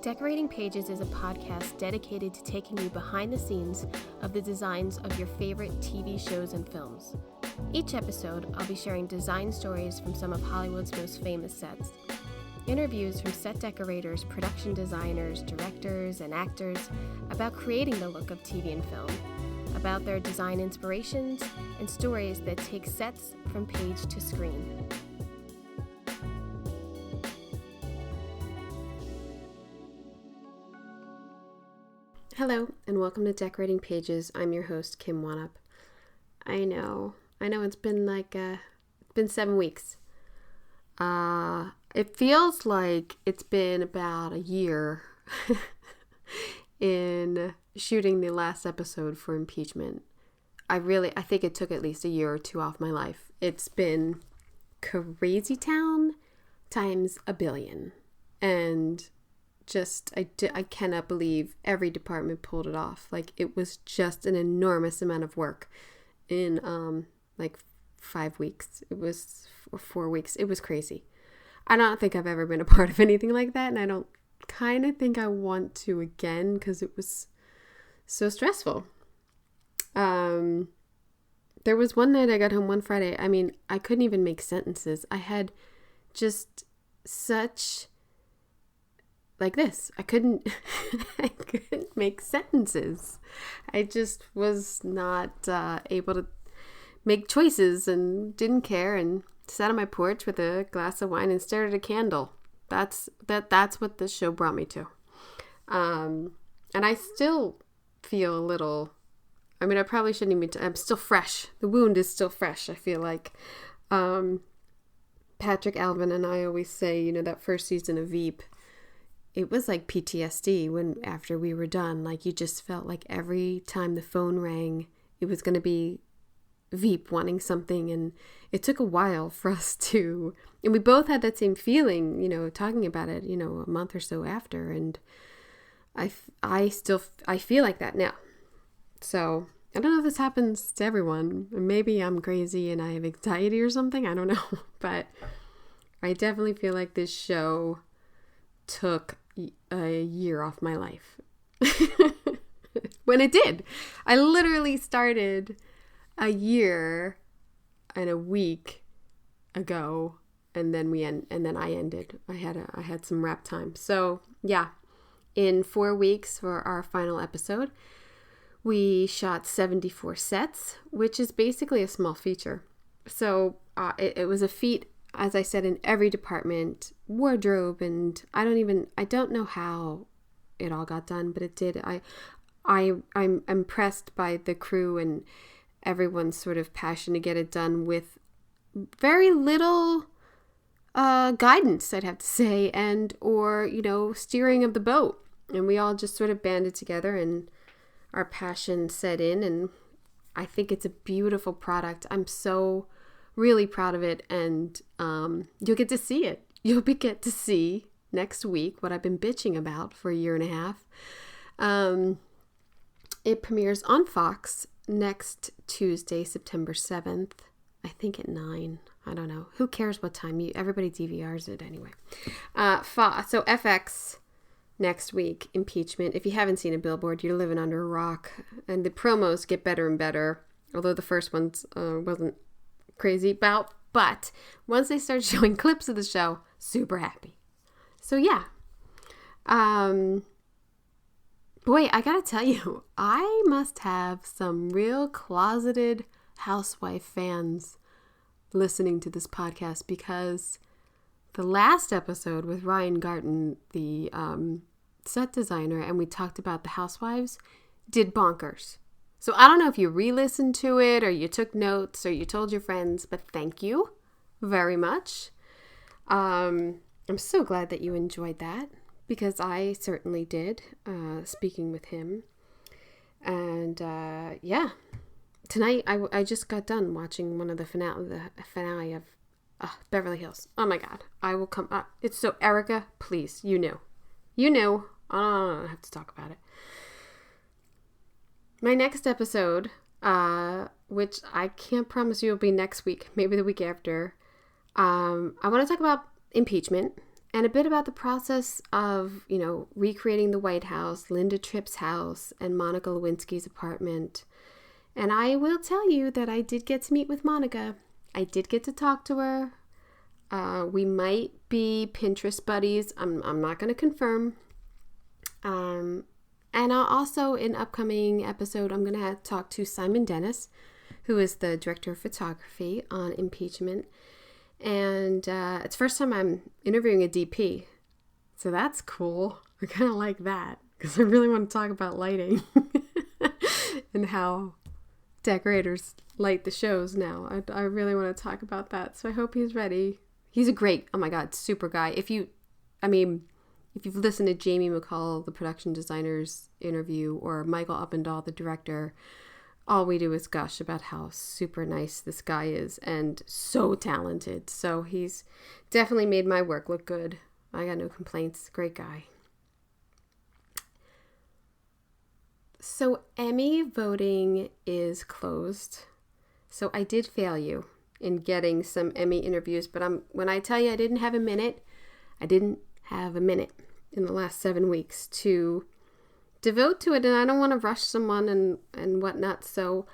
Decorating Pages is a podcast dedicated to taking you behind the scenes of the designs of your favorite TV shows and films. Each episode, I'll be sharing design stories from some of Hollywood's most famous sets, interviews from set decorators, production designers, directors, and actors about creating the look of TV and film, about their design inspirations, and stories that take sets from page to screen. Hello, and welcome to Decorating Pages. I'm your host, Kim Wanup. I know, it's been 7 weeks. It feels like it's been about a year in shooting the last episode for impeachment. I think it took at least a year or two off my life. It's been crazy town times a billion. And I cannot believe every department pulled it off. Like, it was just an enormous amount of work in 5 weeks. It was 4 weeks. It was crazy. I don't think I've ever been a part of anything like that, and I don't kind of think I want to again because it was so stressful. There was one night I got home one Friday. I mean, I couldn't even make sentences. I had just such like this. I couldn't make sentences. I just was not able to make choices and didn't care and sat on my porch with a glass of wine and stared at a candle. That's what this show brought me to. And I still feel a little, I probably shouldn't even, I'm still fresh. The wound is still fresh. I feel like, Patrick, Alvin, and I always say, that first season of Veep, it was like PTSD after we were done. Like, you just felt like every time the phone rang, it was going to be Veep wanting something. And it took a while for us and we both had that same feeling, talking about it, a month or so after. And I feel like that now. So I don't know if this happens to everyone. Maybe I'm crazy and I have anxiety or something. I don't know. But I definitely feel like this show took a year off my life. When it did. I literally started a year and a week ago, and then I ended. I had some wrap time. So yeah, in 4 weeks for our final episode, we shot 74 sets, which is basically a small feature. So it was a feat, as I said, in every department, wardrobe, and I don't know how it all got done, but it did. I'm impressed by the crew and everyone's sort of passion to get it done with very little guidance, I'd have to say, or steering of the boat. And we all just sort of banded together and our passion set in, and I think it's a beautiful product. I'm so really proud of it, and you'll get to see it. You'll get to see next week what I've been bitching about for a year and a half. It premieres on Fox next Tuesday, September 7th. I think at 9. I don't know. Who cares what time? Everybody DVRs it anyway. So FX next week, impeachment. If you haven't seen a billboard, you're living under a rock. And the promos get better and better, although the first ones wasn't crazy about. But once they start showing clips of the show, super happy. So yeah. Boy, I gotta tell you, I must have some real closeted housewife fans listening to this podcast, because the last episode with Ryan Garten, the set designer, and we talked about the housewives, did bonkers. So I don't know if you re-listened to it or you took notes or you told your friends, but thank you very much. I'm so glad that you enjoyed that, because I certainly did, speaking with him. And yeah, tonight I just got done watching one of the finale of Beverly Hills. Oh my God, I will come up. It's so, Erica, please, you knew. I don't have to talk about it. My next episode, which I can't promise you will be next week, maybe the week after, I want to talk about impeachment. and a bit about the process of, recreating the White House, Linda Tripp's house, and Monica Lewinsky's apartment. And I will tell you that I did get to meet with Monica. I did get to talk to her. We might be Pinterest buddies. I'm not going to confirm. And I'll also, in upcoming episode, I'm going to talk to Simon Dennis, who is the director of photography on Impeachment. And it's the first time I'm interviewing a DP. So that's cool. I kind of like that because I really want to talk about lighting and how decorators light the shows now. I really want to talk about that. So I hope he's ready. He's a great, oh my God, super guy. If you've listened to Jamie McCall, the production designer's interview, or Michael Uppendahl, the director, all we do is gush about how super nice this guy is and so talented. So he's definitely made my work look good. I got no complaints. Great guy. So Emmy voting is closed. So I did fail you in getting some Emmy interviews, but when I tell you I didn't have a minute in the last 7 weeks to devote to it, and I don't want to rush someone and whatnot. So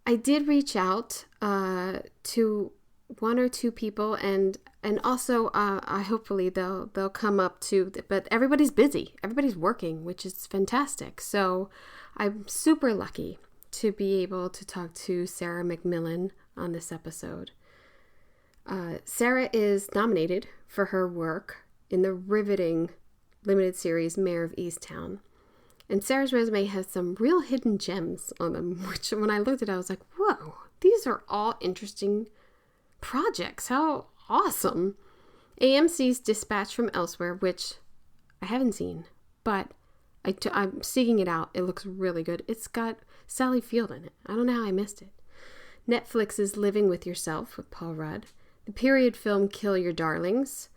I did reach out to one or two people, and also I hopefully they'll come up too. But everybody's busy, everybody's working, which is fantastic. So I'm super lucky to be able to talk to Sarah McMillan on this episode. Sarah is nominated for her work in the riveting limited series Mare of Easttown. And Sarah's resume has some real hidden gems on them, which when I looked at it, I was like, whoa, these are all interesting projects. How awesome. AMC's Dispatch from Elsewhere, which I haven't seen, but I'm seeking it out. It looks really good. It's got Sally Field in it. I don't know how I missed it. Netflix's Living with Yourself with Paul Rudd. The period film Kill Your Darlings.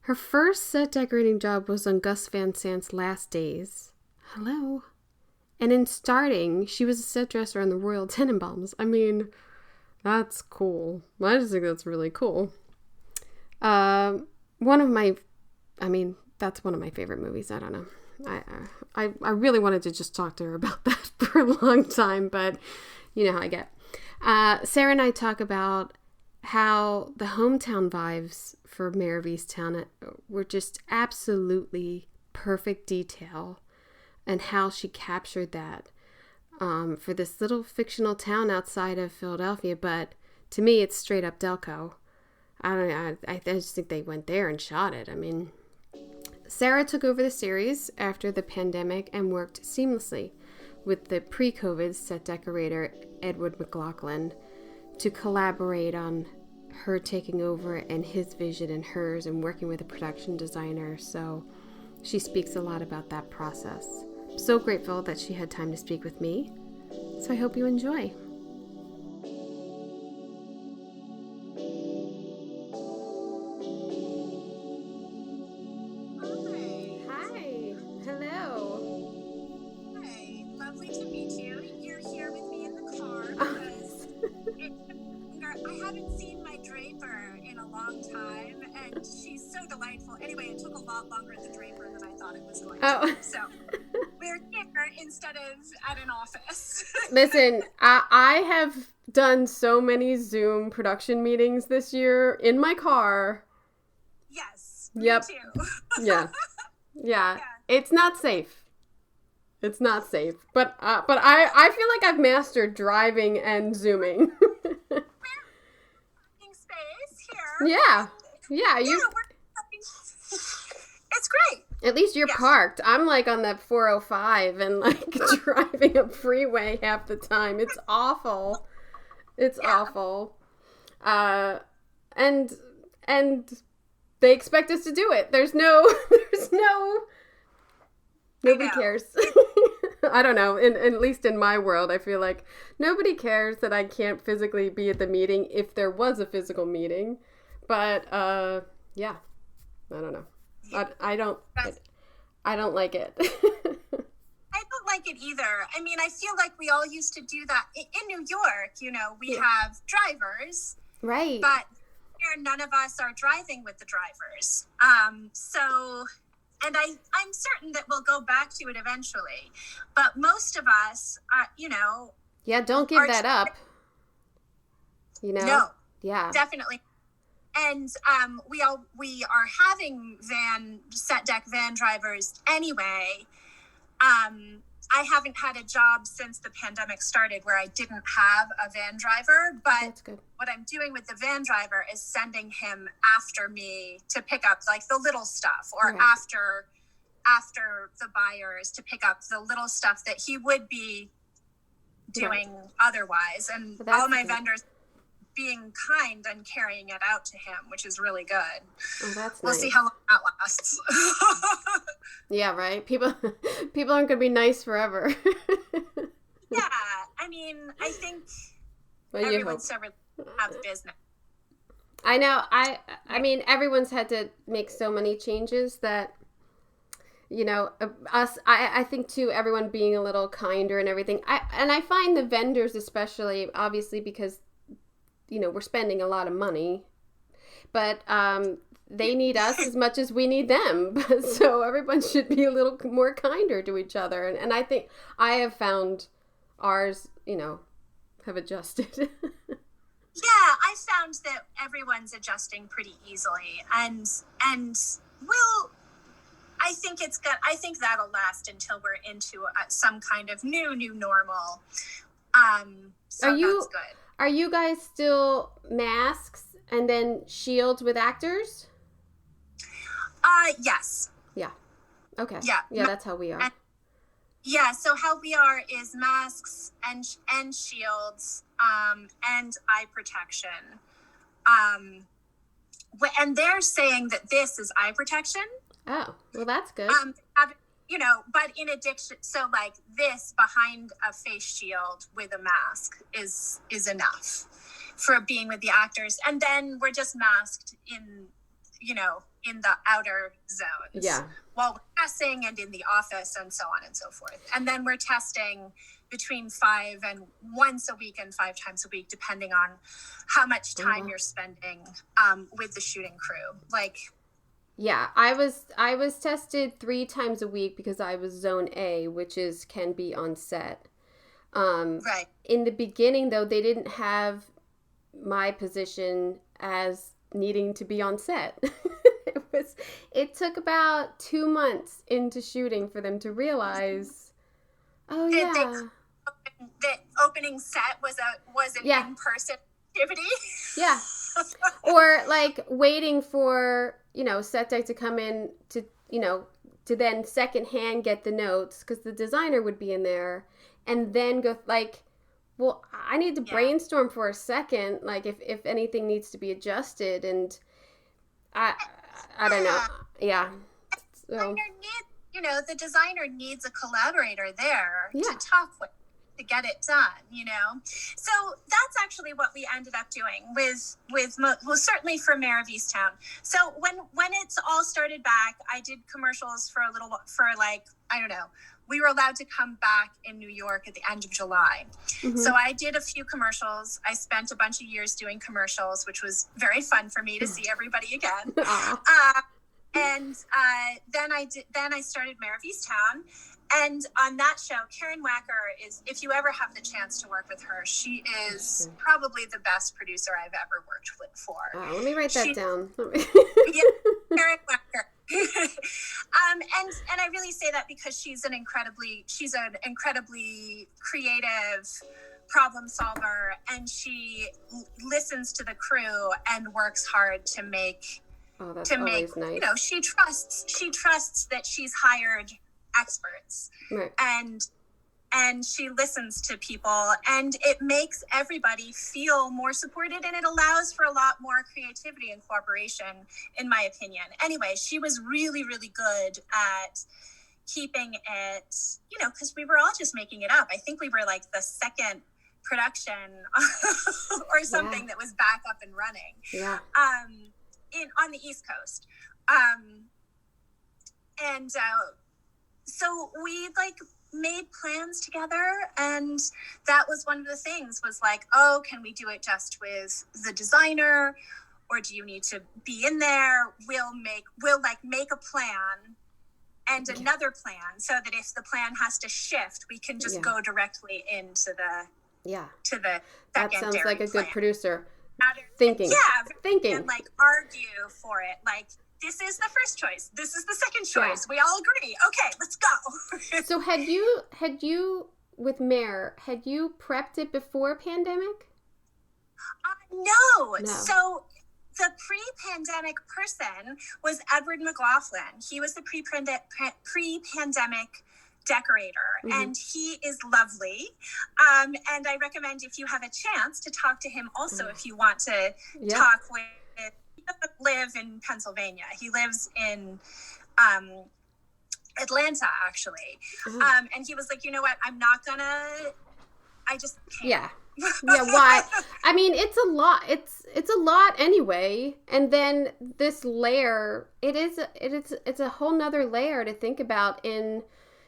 Her first set decorating job was on Gus Van Sant's Last Days. Hello. And in Starting, she was a set dresser on the Royal Tenenbaums. I mean, that's cool. I just think that's really cool. That's one of my favorite movies. I don't know. I really wanted to just talk to her about that for a long time, but you know how I get. Sarah and I talk about how the hometown vibes for Mare of Easttown were just absolutely perfect detail, and how she captured that for this little fictional town outside of Philadelphia. But to me, it's straight up Delco. I don't know. I just think they went there and shot it. I mean, Sarah took over the series after the pandemic and worked seamlessly with the pre-COVID set decorator Edward McLaughlin to collaborate on her taking over and his vision and hers, and working with a production designer. So she speaks a lot about that process. I'm so grateful that she had time to speak with me. So I hope you enjoy. Hi. Hello. Hi. Lovely to meet you. You're here with me in the car because I haven't seen my Draper in a long time, and she's so delightful. Anyway, it took a lot longer at the Draper than I thought it was going to. So we're here instead of at an office. Listen, I have done so many Zoom production meetings this year in my car. Yes. Yep. Me too. Yeah. It's not safe. It's not safe. But I feel like I've mastered driving and Zooming. Space here. Yeah. It's great. At least you're parked. I'm like on the 405 and like driving a freeway half the time. It's awful. It's awful. And they expect us to do it. There's no nobody cares. I don't know. At least in my world, I feel like nobody cares that I can't physically be at the meeting if there was a physical meeting. But yeah, I don't know. I don't like it. I don't like it either. I mean, I feel like we all used to do that in New York. You know, we have drivers, right? But year, none of us are driving with the drivers. And I'm certain that we'll go back to it eventually. But most of us, Yeah, don't give that up. No. Yeah. Definitely. And we are having set deck van drivers anyway. I haven't had a job since the pandemic started where I didn't have a van driver, but That's good. What I'm doing with the van driver is sending him after me to pick up like the little stuff, or Right. after the buyers to pick up the little stuff that he would be doing otherwise. And all my vendors being kind and carrying it out to him, which is really good. Oh, that's We'll nice. see how long that lasts. Yeah, right. People aren't gonna be nice forever. Yeah, I mean, I think Well, you everyone hope. should have business. I know. I mean, everyone's had to make so many changes that, I think too, everyone being a little kinder and everything. I find the vendors especially, obviously, because, we're spending a lot of money, but they need us as much as we need them. So everyone should be a little more kinder to each other. And I think I have found ours, have adjusted. Yeah, I found that everyone's adjusting pretty easly, and I think that'll last until we're into some kind of new normal. So that's good. Are you guys still masks and then shields with actors? Yes. Yeah. Okay. Yeah. Yeah, that's how we are. Yeah, so how we are is masks and shields, and eye protection. And they're saying that this is eye protection. Oh, well, that's good. But in addition, so like this behind a face shield with a mask is enough for being with the actors. And then we're just masked in the outer zones. Yeah. While we're testing and in the office and so on and so forth. And then we're testing between 5 and once a week and 5 times a week, depending on how much time you're spending with the shooting crew. Yeah, I was tested 3 times a week because I was zone A, which can be on set. Right. In the beginning, though, they didn't have my position as needing to be on set. It took about 2 months into shooting for them to realize, the opening set was an in-person activity. Yeah. Or like waiting for, set deck to come in to then secondhand get the notes because the designer would be in there and then go well, I need to brainstorm for a second, like if anything needs to be adjusted, and I don't know. Yeah. So. The designer needs a collaborator there to talk with, to get it done, So that's actually what we ended up doing certainly for Mare of Easttown. So when it's all started back, I did commercials for we were allowed to come back in New York at the end of July. Mm-hmm. So I did a few commercials. I spent a bunch of years doing commercials, which was very fun for me to see everybody again. And then I started Mare of Easttown. And on that show, Karen Wacker is, if you ever have the chance to work with her, she is probably the best producer I've ever worked with for. Let me write that down. Karen Wacker. And I really say that because she's an incredibly creative problem solver, and she listens to the crew and works hard to make. Oh, that's always nice. She trusts that she's hired experts, right. and she listens to people, and it makes everybody feel more supported, and it allows for a lot more creativity and cooperation, in my opinion. Anyway, she was really, really good at keeping it, because we were all just making it up. I think we were like the second production or something that was back up and running. Yeah. On the East Coast. So we made plans together, and that was one of the things was can we do it just with the designer, or do you need to be in there? We'll make a plan and another plan, so that if the plan has to shift, we can just go directly into the That sounds like a plan. good producer. Thinking. And like argue for it. Like, this is the first choice. This is the second choice. We all agree. Okay, let's go. So had you with Mare, had you prepped it before pandemic? No. So the pre-pandemic person was Edward McLaughlin. He was the pre-pandemic decorator, and he is lovely. And I recommend, if you have a chance, to talk to him also if you want to talk with. He doesn't live in Pennsylvania. He lives in Atlanta, actually. And he was like, you know what? I just can't. Yeah. Why? I mean, it's a lot. It's a lot anyway. And then this layer, it's a whole nother layer to think about in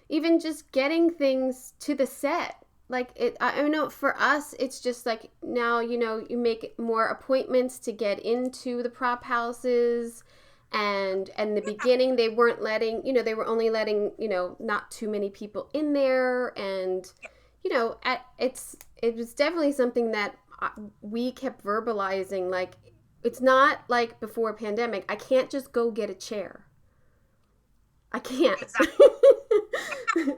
even just getting things to the set. Like, I know for us, it's just like now, you make more appointments to get into the prop houses. And in the beginning, they weren't letting, they were only letting, not too many people in there. And, it was definitely something that we kept verbalizing. Like, it's not like before pandemic. I can't just go get a chair. I can't. Exactly.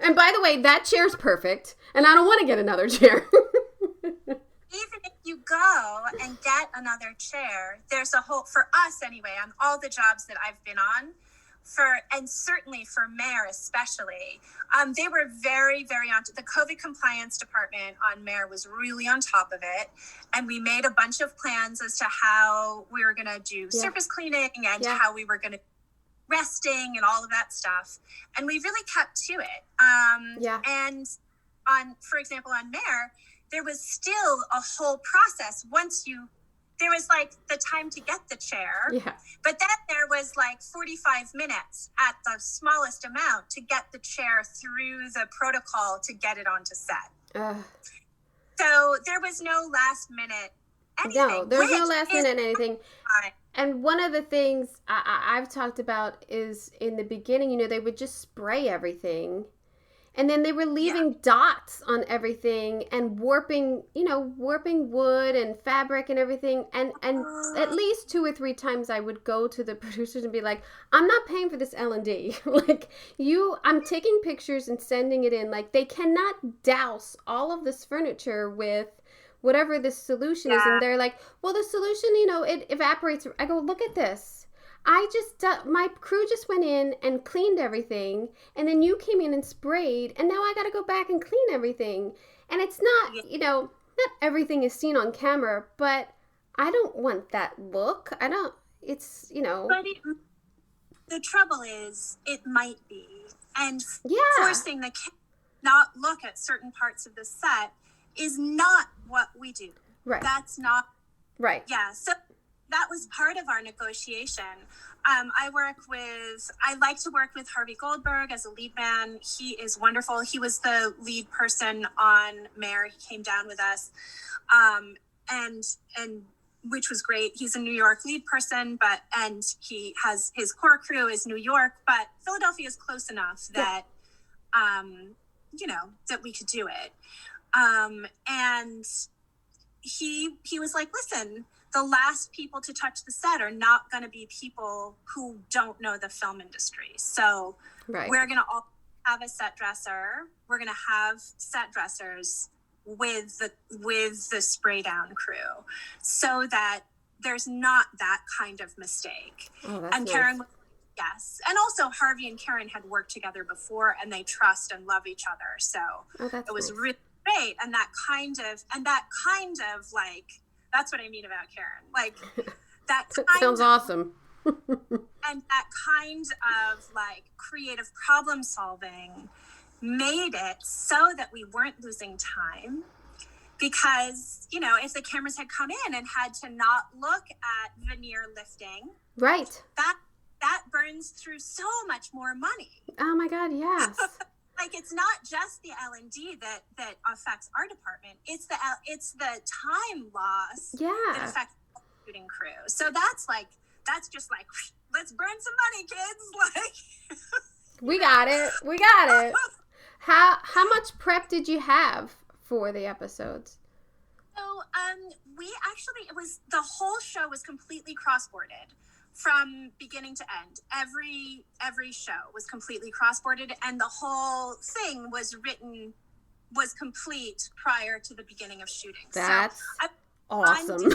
And by the way, that chair's perfect, and I don't want to get another chair. Even if you go and get another chair, there's a whole, for us anyway, on all the jobs that I've been on, and certainly for Mare especially, they were very, very on the COVID compliance department on Mare was really on top of it. And we made a bunch of plans as to how we were going to do surface cleaning and how we were going to resting and all of that stuff. And we really kept to it. And for example, on Mare, there was still a whole process there was like the time to get the chair, but then there was like 45 minutes at the smallest amount to get the chair through the protocol to get it onto set. So there was no last minute anything. No, there's no last minute anything. And one of the things I've talked about is in the beginning, they would just spray everything. And then they were leaving dots on everything and warping wood and fabric and everything. And at least 2 or 3 times I would go to the producers and be like, I'm not paying for this L&D. Like, I'm taking pictures and sending it in. Like, they cannot douse all of this furniture with whatever this solution is. And they're like, well, the solution, it evaporates. I go, look at this. My crew just went in and cleaned everything, and then you came in and sprayed, and now I got to go back and clean everything. And it's not, not everything is seen on camera, but I don't want that look. But the trouble is, it might be. And forcing the camera not look at certain parts of the set is not what we do. Right. That's not. Right. Yeah. So that was part of our negotiation. I like to work with Harvey Goldberg as a lead man. He is wonderful. He was the lead person on Mare. He came down with us, and which was great. He's a New York lead person, and he has his core crew is New York, but Philadelphia is close enough that, that we could do it. And he was like, listen, the last people to touch the set are not going to be people who don't know the film industry. So we're going to all have a set dresser. We're going to have set dressers with the spray down crew so that there's not that kind of mistake. And Karen, yes. And also Harvey and Karen had worked together before, and they trust and love each other. So it was really great. And that kind of like, that's what I mean about Karen. Like, that sounds awesome. And that kind of like creative problem solving made it so that we weren't losing time, because, if the cameras had come in and had to not look at veneer lifting, right, that burns through so much more money. Oh my God, yes. Like, it's not just the L&D that affects our department. It's the time loss that affects shooting crew. So that's just like, let's burn some money, kids. Like, we got it. How much prep did you have for the episodes? So the whole show was completely cross-boarded from beginning to end. Every show was completely cross-boarded, and the whole thing was complete prior to the beginning of shooting. That's so awesome.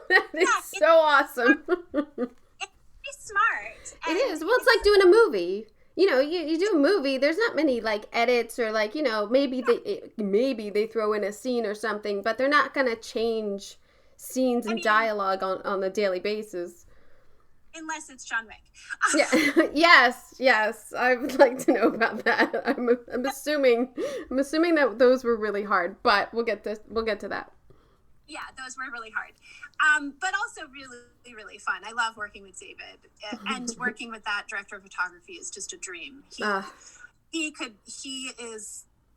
That is so awesome. It's smart. It is. Well, it's like doing a movie. You know, you do a movie, there's not many, like, edits or, like, you know, maybe they throw in a scene or something, but they're not going to change scenes and dialogue on a daily basis. Unless it's John Wick. Yeah. Yes. I would like to know about that. I'm assuming that those were really hard, but we'll get to that. Yeah, those were really hard. But also really, really fun. I love working with David, and working with that director of photography is just a dream.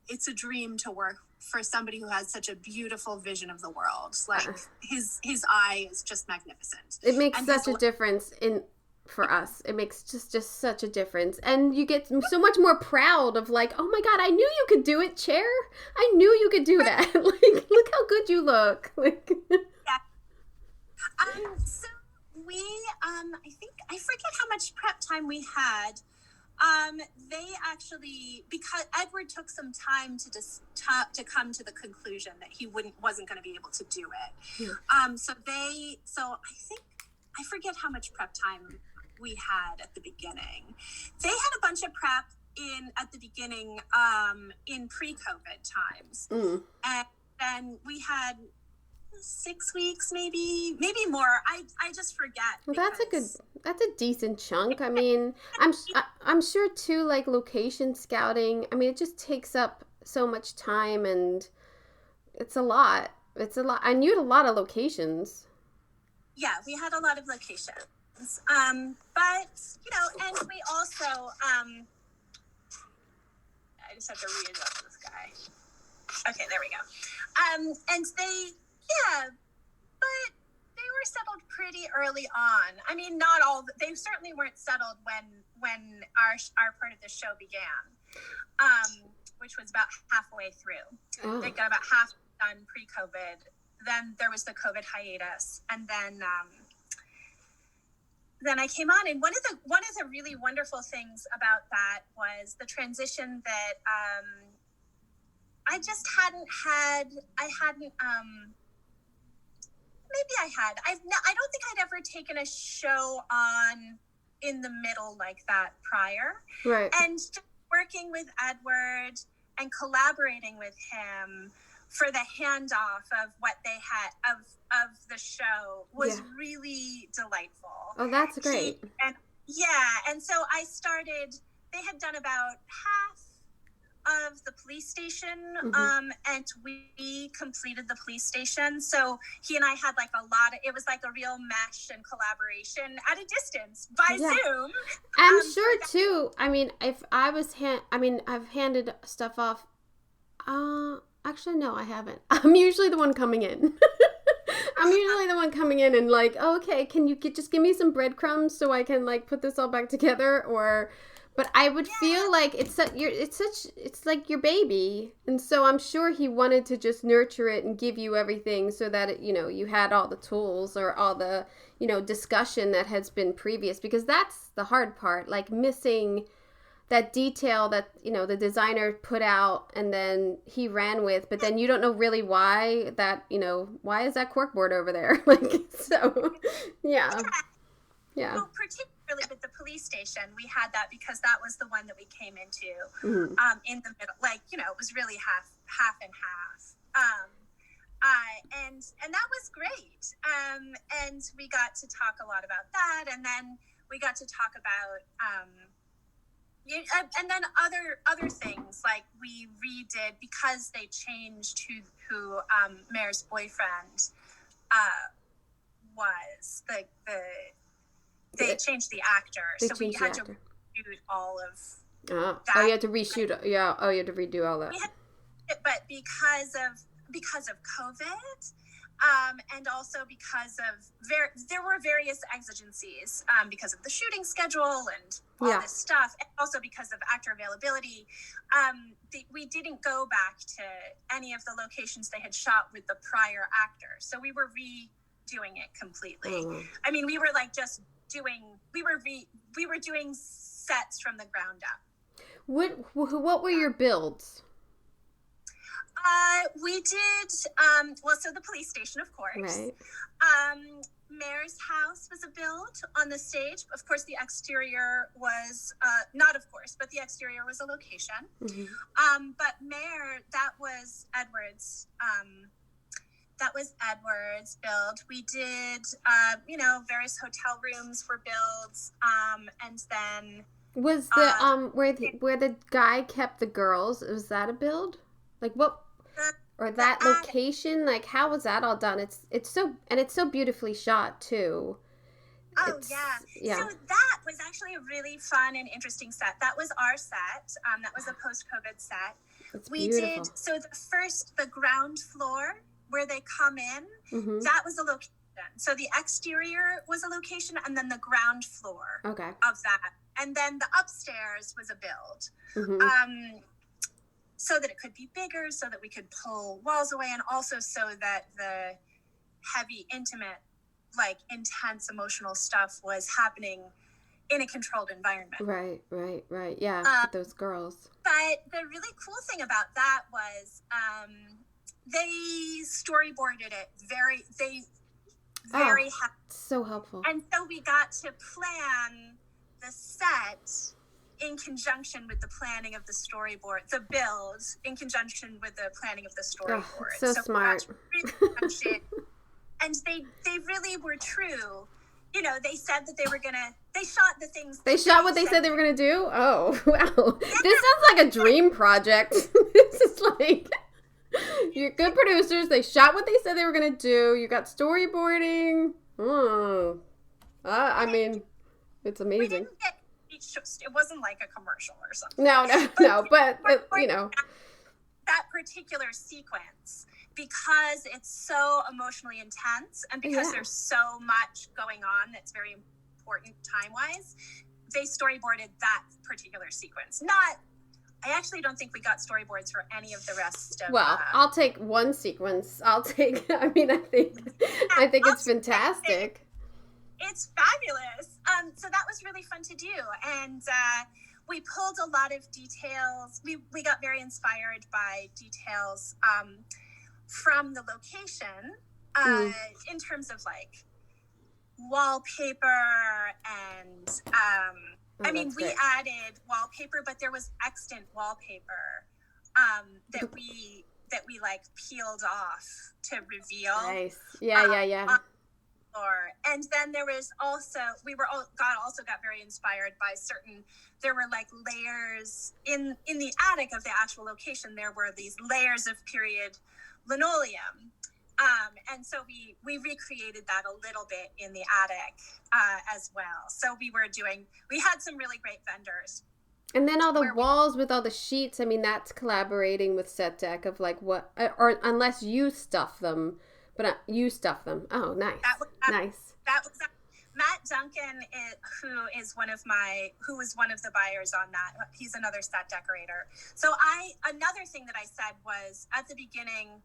It's a dream to work for somebody who has such a beautiful vision of the world. Like, his eye is just magnificent. It makes such a difference for us. It makes just such a difference. And you get so much more proud of, like, oh my God, I knew you could do it, Cher. I knew you could do that. Like, look how good you look. Like, yeah. So we, I forget how much prep time we had. They actually, because Edward took some time to come to the conclusion that he wasn't going to be able to do it. Yeah. So I forget how much prep time we had at the beginning. They had a bunch of prep at the beginning, in pre-COVID times. Mm. And then we had 6 weeks, maybe more. I just forget. Well, that's a decent chunk. I mean, I'm sure too, like, location scouting, I mean, it just takes up so much time, and it's a lot. I knew a lot of locations. Yeah, we had a lot of locations. But, you know, and we also, I just have to readjust this guy. Okay, there we go. And but they were settled pretty early on. I mean, not all. They certainly weren't settled when our part of the show began, which was about halfway through. Oh. They got about half done pre-COVID. Then there was the COVID hiatus, and then I came on. And one of the really wonderful things about that was the transition that I just hadn't had. Maybe I had. I don't think I'd ever taken a show on in the middle like that prior. Right. And just working with Edward and collaborating with him for the handoff of what they had of the show was really delightful. Oh, that's great. And so I started. They had done about half of the police station, and we completed the police station. So he and I had like it was like a real mesh and collaboration at a distance by Zoom. I'm sure too. I mean, if I was I've handed stuff off. Actually, no, I haven't. I'm usually the one coming in. And like, oh, okay, can you just give me some breadcrumbs so I can, like, put this all back together? But I would feel like it's like your baby. And so I'm sure he wanted to just nurture it and give you everything so that it, you know, you had all the tools or all the, you know, discussion that has been previous, because that's the hard part, like missing that detail that, you know, the designer put out and then he ran with, but then you don't know really why that, you know, why is that corkboard over there? Like, so, yeah. Well, particularly with the police station, we had that because that was the one that we came into in the middle. Like, you know, it was really half and half. And that was great. And we got to talk a lot about that. And then we got to talk about, and then other things, like we redid, because they changed who Mare's boyfriend was. They changed the actor, so we had to reshoot all of that. Oh, you had to reshoot. Yeah. Oh, you had to redo all that. But because of COVID, And also because of there were various exigencies because of the shooting schedule and all this stuff, and also because of actor availability. We didn't go back to any of the locations they had shot with the prior actor, so we were redoing it completely. I mean, we were like just doing we were doing sets from the ground up. What were your builds? We did, so the police station, of course. Right. Mayor's house was a build on the stage. Of course, the exterior was, not of course, but the exterior was a location. Mm-hmm. But Mayor, that was Edward's build. We did, various hotel rooms were builds, and then... Was the, where the guy kept the girls, was that a build? Like what... Or that location, like how was that all done? It's so beautifully shot too. Oh yeah. So that was actually a really fun and interesting set. That was our set. That was a post-COVID set. It's beautiful. We did the ground floor where they come in. Mm-hmm. That was a location. So the exterior was a location, and then the ground floor of that, and then the upstairs was a build. Mm-hmm. So that it could be bigger, so that we could pull walls away, and also so that the heavy, intimate, like intense emotional stuff was happening in a controlled environment. Right. Yeah, with those girls. But the really cool thing about that was they storyboarded it very heavy. So helpful. And so we got to plan the set in conjunction with the planning of the storyboard, the build, in conjunction with the planning of the storyboard. So smart. And they really were true. You know, they said that they shot the things. They shot what they said they were going to do? Oh, wow. Yeah. This sounds like a dream project. This is like, you're good producers. They shot what they said they were going to do. You got storyboarding. I mean, it's amazing. It wasn't like a commercial or something. No, but you know. That particular sequence, because it's so emotionally intense and because there's so much going on that's very important time-wise, they storyboarded that particular sequence. I actually don't think we got storyboards for any of the rest of... Well, I'll take one sequence. I think it's fantastic. It's fabulous. So that was really fun to do. And we pulled a lot of details. We got very inspired by details from the location in terms of like wallpaper and we added wallpaper, but there was extant wallpaper that we like peeled off to reveal. Nice. Yeah. And then there was also got very inspired by there were like layers in the attic of the actual location. There were these layers of period linoleum, and so we recreated that a little bit in the attic as well. So we had some really great vendors. And then all the walls with all the sheets, I mean, that's collaborating with Set Dec of like what, or unless you stuff them. But you stuff them. Oh, nice. Nice. That was Matt Duncan, who was one of the buyers on that. He's another set decorator. So another thing that I said was at the beginning,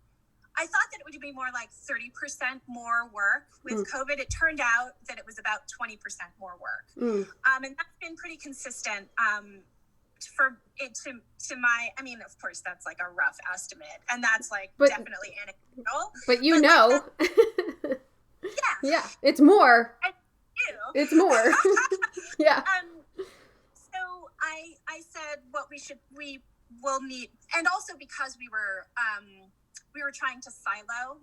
I thought that it would be more like 30% more work. With COVID, it turned out that it was about 20% more work. And that's been pretty consistent. For it to my, I mean, of course, that's like a rough estimate, and that's like definitely anecdotal. But yeah, it's more. It's more. Yeah. So I said what we will need, and also because we were trying to silo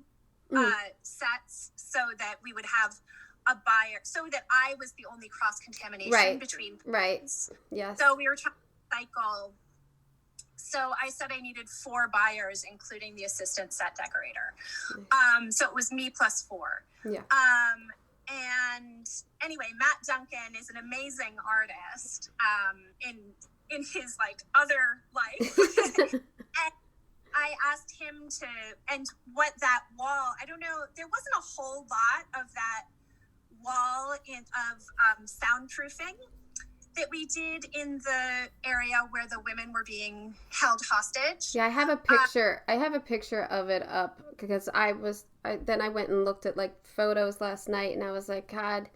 sets so that we would have a buyer, so that I was the only cross contamination between. Right. Yes. So we were trying cycle. So I said I needed 4 buyers, including the assistant set decorator. So it was me plus 4. Yeah. And anyway, Matt Duncan is an amazing artist in his like other life. And I asked him to, and what that wall, I don't know, there wasn't a whole lot of that wall of soundproofing that we did in the area where the women were being held hostage. Yeah, I have a picture. I have a picture of it up because then I went and looked at like photos last night, and I was like, God,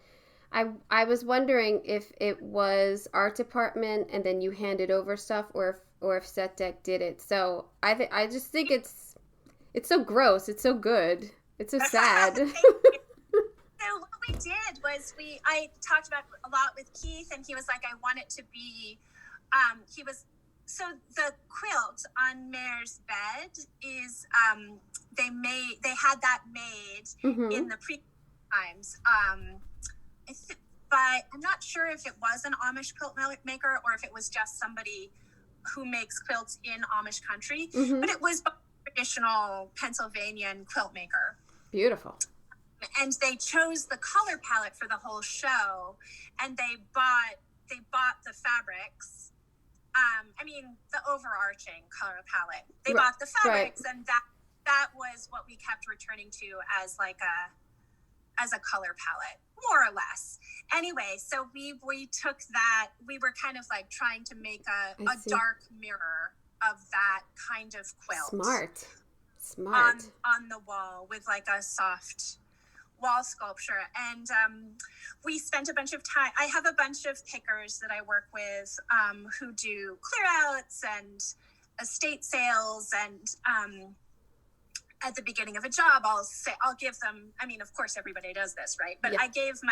I was wondering if it was art department and then you handed over stuff, or if Set Dec did it. So I just think it's so gross. It's so good. It's so sad. So what we did was I talked about a lot with Keith, and he was like, I want it to be, so the quilt on Mare's bed is, they had that made in the pre times. But I'm not sure if it was an Amish quilt maker or if it was just somebody who makes quilts in Amish country, but it was a traditional Pennsylvanian quilt maker. Beautiful. And they chose the color palette for the whole show, and they bought the fabrics. The overarching color palette. They bought the fabrics, and that was what we kept returning to as like a color palette, more or less. Anyway, so we took that. We were kind of like trying to make a dark mirror of that kind of quilt. Smart. On the wall with like a soft wall sculpture, and we spent a bunch of time. I have a bunch of pickers that I work with who do clear outs and estate sales, and at the beginning of a job I'll give them, of course everybody does this, right? But yeah. I gave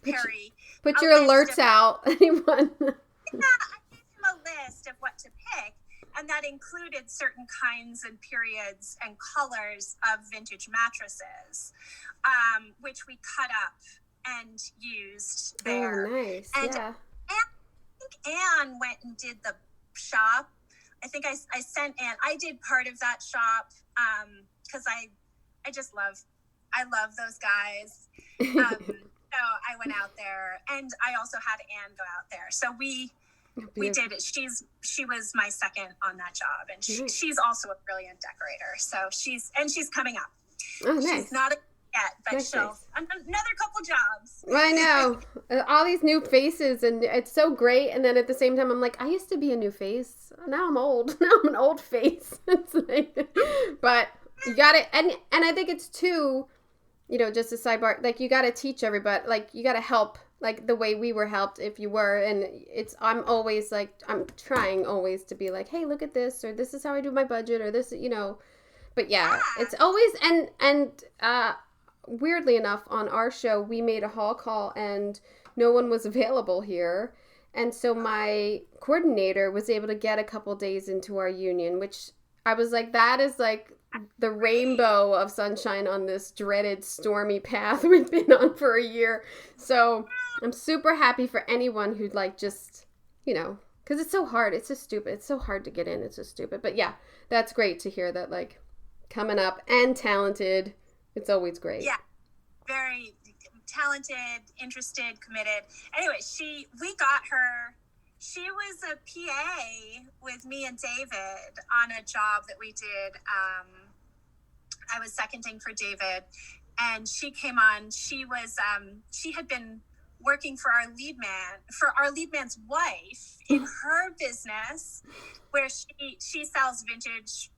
Perry put your alerts out, anyone. I gave him a list of what to pick, and that included certain kinds and periods and colors of vintage mattresses, which we cut up and used there. Oh, nice. And yeah. I think Anne went and did the shop. I think I sent Anne. I did part of that shop because I just love those guys. So I went out there, and I also had Anne go out there. So we did it. She was my second on that job, and she's also a brilliant decorator. So she's coming up. Oh, nice. She's not yet, but she'll another couple jobs. I know. All these new faces, and it's so great. And then at the same time, I'm like, I used to be a new face. Now I'm old. Now I'm an old face. It's like, but you got it. And I think it's too, just a sidebar. Like, you got to teach everybody. Like, you got to help. Like the way we were helped, if you were, and I'm always like, I'm trying always to be like, hey, look at this, or this is how I do my budget, or this, but yeah, it's always, and weirdly enough, on our show, we made a hall call and no one was available here. And so my coordinator was able to get a couple days into our union, which I was like, that is like the rainbow of sunshine on this dreaded stormy path we've been on for a year. So I'm super happy for anyone who'd like just, because it's so hard. It's so stupid. It's so hard to get in. It's so stupid. But yeah, that's great to hear that, like, coming up and talented. It's always great. Yeah, very talented, interested, committed. Anyway, we got her. She was a PA with me and David on a job that we did. I was seconding for David, and she came on. She was she had been working for our lead man's wife in her business, where she sells vintage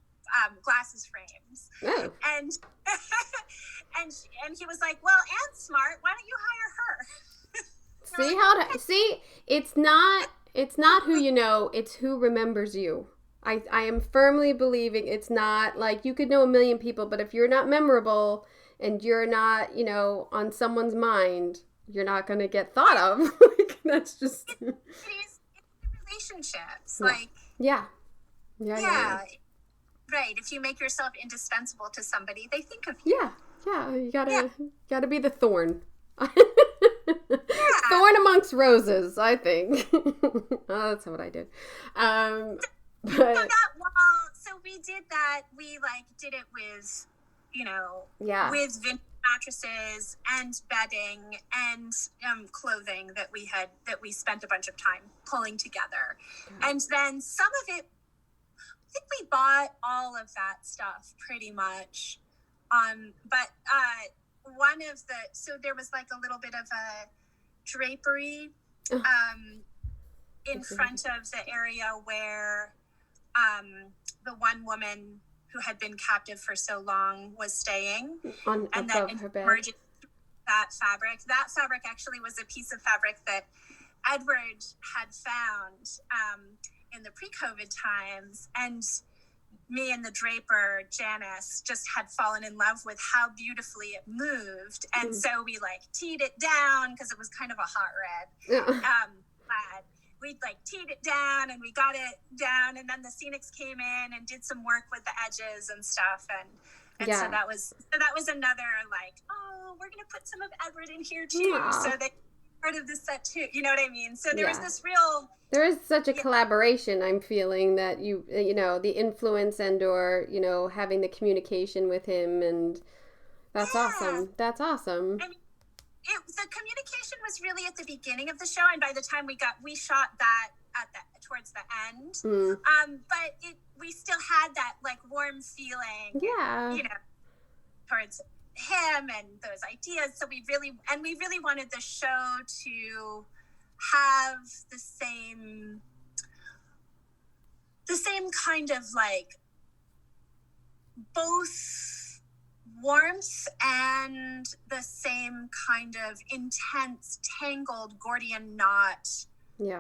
glasses frames. Oh. And and he was like, well, Anne's smart, why don't you hire her? See, it's not who you know, it's who remembers you. I am firmly believing it's not like you could know a million people, but if you're not memorable and you're not, on someone's mind, you're not going to get thought of. Like, that's just... It's relationships. Yeah. Like... Yeah. Right. If you make yourself indispensable to somebody, they think of you. Yeah. You gotta be the thorn. Thorn amongst roses, I think. That's what I did. So we did that. We did it with, with vintage mattresses and bedding and clothing that we spent a bunch of time pulling together. And then some of it think we bought all of that stuff pretty much. But so there was like a little bit of a drapery in front of the area where the one woman who had been captive for so long was staying. And then her bed. That fabric actually was a piece of fabric that Edward had found in the pre-COVID times, and me and the draper Janice just had fallen in love with how beautifully it moved, and so we like teed it down because it was kind of a hot red plaid. We'd like teed it down and we got it down, and then the Scenics came in and did some work with the edges and stuff, and so that was another like, oh, we're gonna put some of Edward in here too, so that part of the set too, you know what I mean? So there is such a collaboration. I'm feeling that you know, the influence and or, you know, having the communication with him, and that's awesome. That's awesome. I mean, the communication was really at the beginning of the show, and by the time we shot that towards the end. But we still had that like warm feeling, you know, towards him and those ideas. So we really wanted the show to have the same kind of like both warmth and the same kind of intense, tangled Gordian knot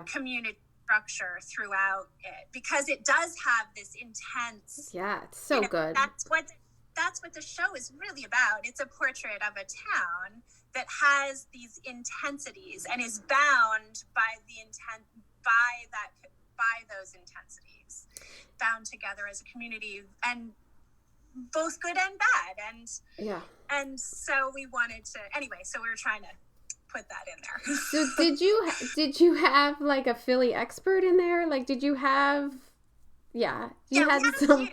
community structure throughout it, because it does have this intense. Yeah, it's so good. That's what the show is really about. It's a portrait of a town that has these intensities and is bound by those intensities, bound together as a community, and both good and bad. And so we wanted to, so we were trying to put that in there. So did you have like a Philly expert in there? Like, did you have? Yeah, you had some.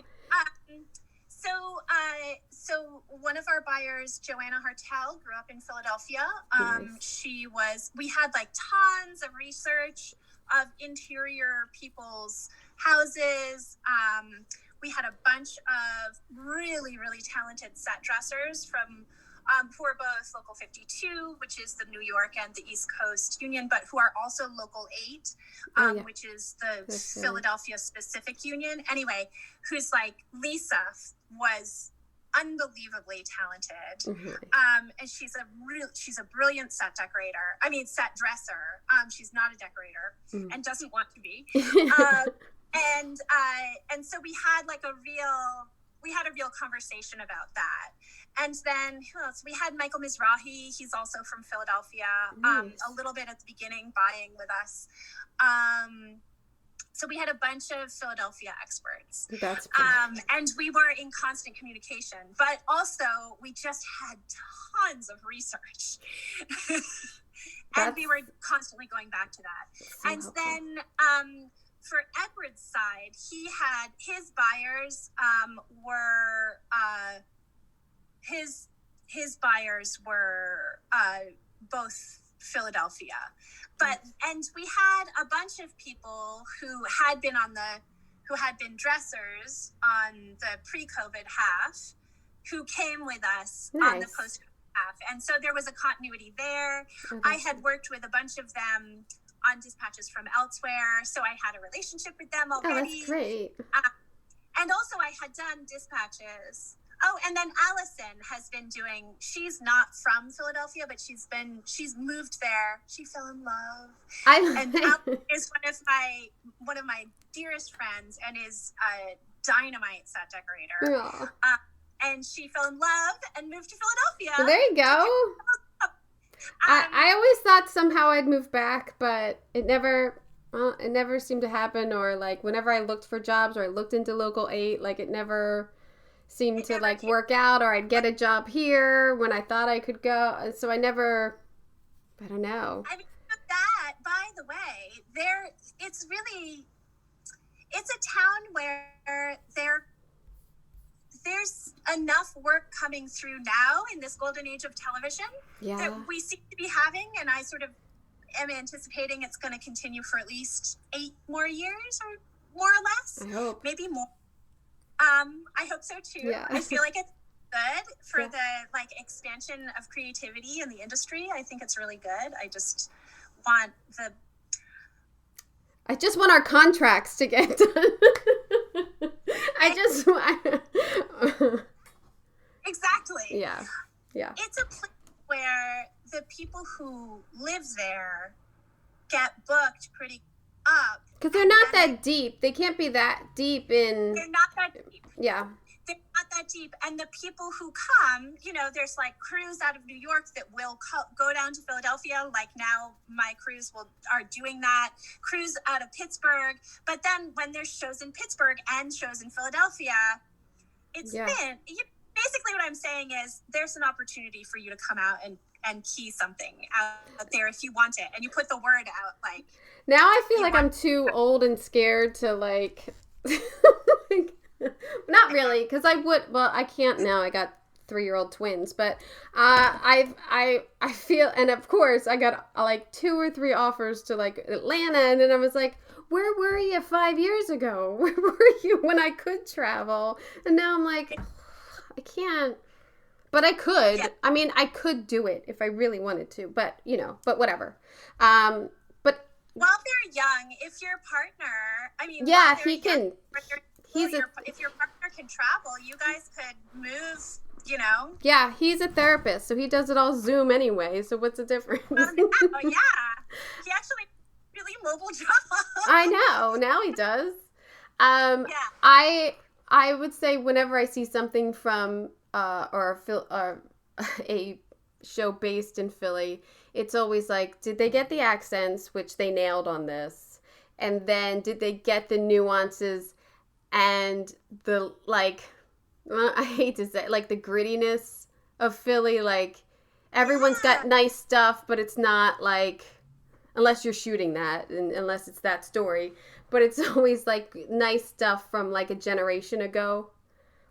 So one of our buyers, Joanna Hartel, grew up in Philadelphia. Nice. We had like tons of research of interior people's houses. We had a bunch of really, really talented set dressers from who are both Local 52, which is the New York and the East Coast union, but who are also Local 8, which is the Philadelphia specific union. Anyway, who's like, Lisa was unbelievably talented. And she's a brilliant set dresser. She's not a decorator and doesn't want to be. And so we had a real conversation about that. And then who else? We had Michael Mizrahi. He's also from Philadelphia. Nice. A little bit at the beginning, buying with us. So we had a bunch of Philadelphia experts. That's cool. And we were in constant communication, but also we just had tons of research. And we were constantly going back to that. So and helpful. Then for Edward's side, he had his buyers were both Philadelphia, and we had a bunch of people who had been dressers on the pre-COVID half, who came with us on the post-COVID half, and so there was a continuity there. I had worked with a bunch of them on dispatches from elsewhere, so I had a relationship with them already. Oh, that's great. And also I had done dispatches. Oh, and then Allison has been she's not from Philadelphia, but she's moved there. She fell in love. And Allison is one of my dearest friends, and is a dynamite set decorator. And she fell in love and moved to Philadelphia. Well, there you go. I always thought somehow I'd move back, but it never seemed to happen. Or like whenever I looked for jobs or I looked into Local 8, like it never seemed to like work out, or I'd get a job here when I thought I could go. So I don't know. I mean, that, by the way, it's a town where there's enough work coming through now in this golden age of television that we seem to be having, and I sort of am anticipating it's going to continue for at least 8 more years, or more or less. I hope. Maybe more. I hope so too. Yeah. I feel like it's good for the like expansion of creativity in the industry. I think it's really good. I just want our contracts to get done. Exactly. Yeah. It's a place where the people who live there get booked pretty up. Because they're not that deep. They can't be that deep in... They're not that deep. Yeah. They're not that deep. And the people who come, you know, there's like crews out of New York that will go down to Philadelphia. Like now my crews are doing that. Crews out of Pittsburgh. But then when there's shows in Pittsburgh and shows in Philadelphia, basically what I'm saying is there's an opportunity for you to come out and key something out there if you want it. And you put the word out like... Now I feel like I'm too old and scared to like... Not really, because I can't now. I got 3-year-old twins, but I feel, and of course I got like 2 or 3 offers to like Atlanta, and then I was like, where were you 5 years ago? Where were you when I could travel? And now I'm like, I can't, but I could. Yeah. I mean, I could do it if I really wanted to, but whatever. But while they're young, if your partner, he can. If your partner can travel, you guys could move, you know? Yeah, he's a therapist, so he does it all Zoom anyway, so what's the difference? Oh, yeah. He actually really mobile job. I know. Now he does. Yeah. I would say whenever I see something from a show based in Philly, it's always like, did they get the accents, which they nailed on this? And then did they get the nuances and the, like, I hate to say, like, the grittiness of Philly? Like, everyone's got nice stuff, but it's not, like, unless you're shooting that, and unless it's that story. But it's always, like, nice stuff from, like, a generation ago.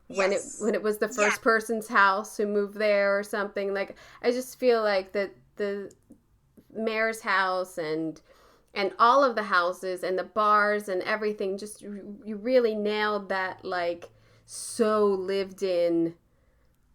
When it was the first person's house who moved there or something. Like, I just feel like the mayor's house and all of the houses and the bars and everything, just you really nailed that, like, so lived in,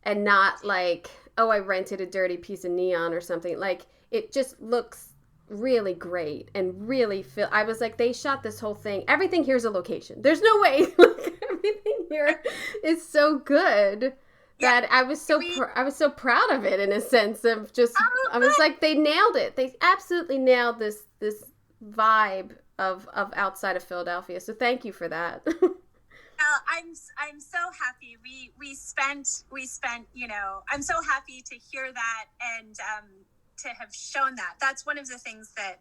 and not like, oh, I rented a dirty piece of neon or something. Like, it just looks really great and really I was like, they shot this whole thing. Everything here's a location. There's no way. Like, everything here is so good that I was so proud of it, in a sense of just, I was like, they nailed it. They absolutely nailed this vibe of outside of Philadelphia. So thank you for that. I'm so happy we spent, you know, I'm so happy to hear that and to have shown that. That's one of the things that,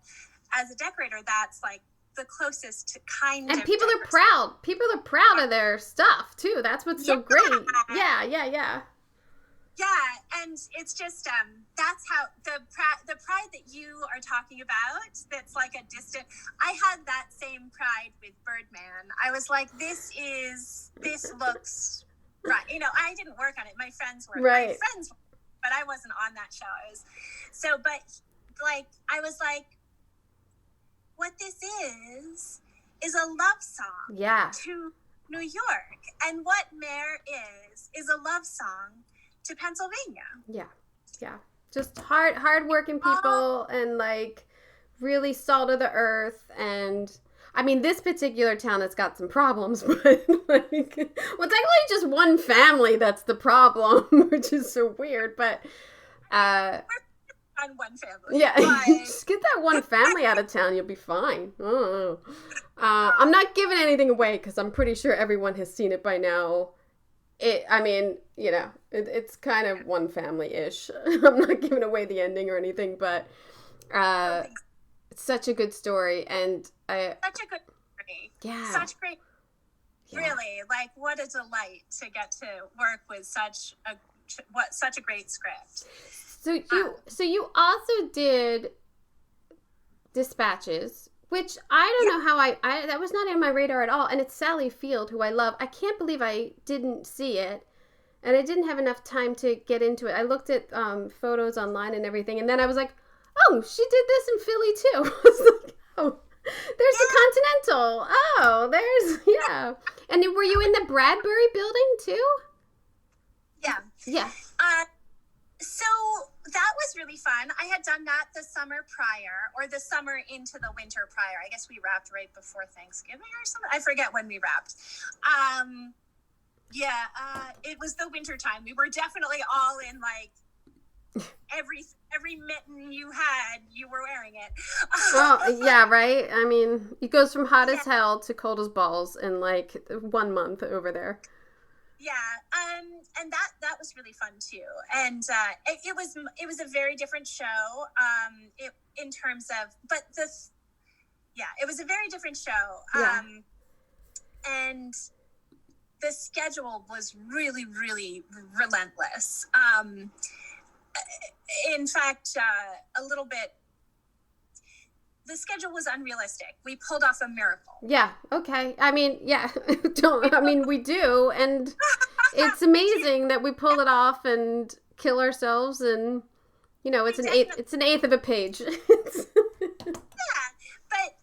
as a decorator, that's like the closest to kind of. And people are proud. People are proud of their stuff too. That's what's so great. Yeah. Yeah, and it's just that's how the pride that you are talking about, that's like a distant. I had that same pride with Birdman. I was like, this looks right. You know, I didn't work on it. My friends were. Right. My friends were, but I wasn't on that show. But like, I was like, what this is a love song. Yeah. To New York, and what Mare is a love song to Pennsylvania. Yeah. Just hard-working people and, like, really salt of the earth. And, I mean, this particular town has got some problems, but, like, well, it's actually just one family that's the problem, which is so weird, but, on one family. Yeah, just get that one family out of town, you'll be fine. I'm not giving anything away, because I'm pretty sure everyone has seen it by now. It's kind of one family-ish. I'm not giving away the ending or anything, but it's such a good story, and such a good story. Yeah. Such great. Yeah. Really, like, what a delight to get to work with such a great script. So you also did Dispatches, which I don't know how I that was not on my radar at all. And it's Sally Field, who I love. I can't believe I didn't see it. And I didn't have enough time to get into it. I looked at photos online and everything. And then I was like, oh, she did this in Philly too. I was like, oh, there's the Continental. Oh, there's, yeah. And were you in the Bradbury building too? Yeah. Yeah. So that was really fun. I had done that the summer prior, or the summer into the winter prior. I guess we wrapped right before Thanksgiving or something. I forget when we wrapped. It was the winter time. We were definitely all in like every mitten you had, you were wearing it. Oh, yeah, right? I mean, it goes from hot as hell to cold as balls in like 1 month over there. Yeah, and that was really fun too, and it was a very different show. It was a very different show. Yeah. And the schedule was really, really relentless. In fact, a little bit. The schedule was unrealistic. We pulled off a miracle. Yeah, okay. I mean, yeah. We do, and it's amazing that we pull it off and kill ourselves, and it's an eighth of a page. Yeah, but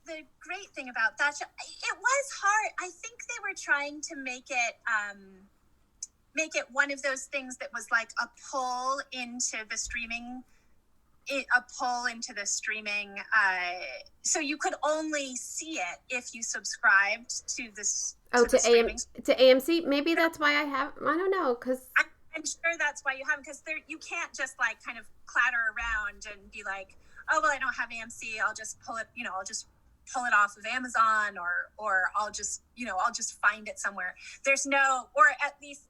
the great thing about that show, it was hard. I think they were trying to make it one of those things that was like a pull into the streaming. So you could only see it if you subscribed to this. To AMC. Maybe that's why I don't know, because I'm sure that's why you haven't, because you can't just like kind of clatter around and be like, oh well, I don't have AMC, I'll just pull it, I'll just pull it off of Amazon, or I'll just find it somewhere. There's no, or at least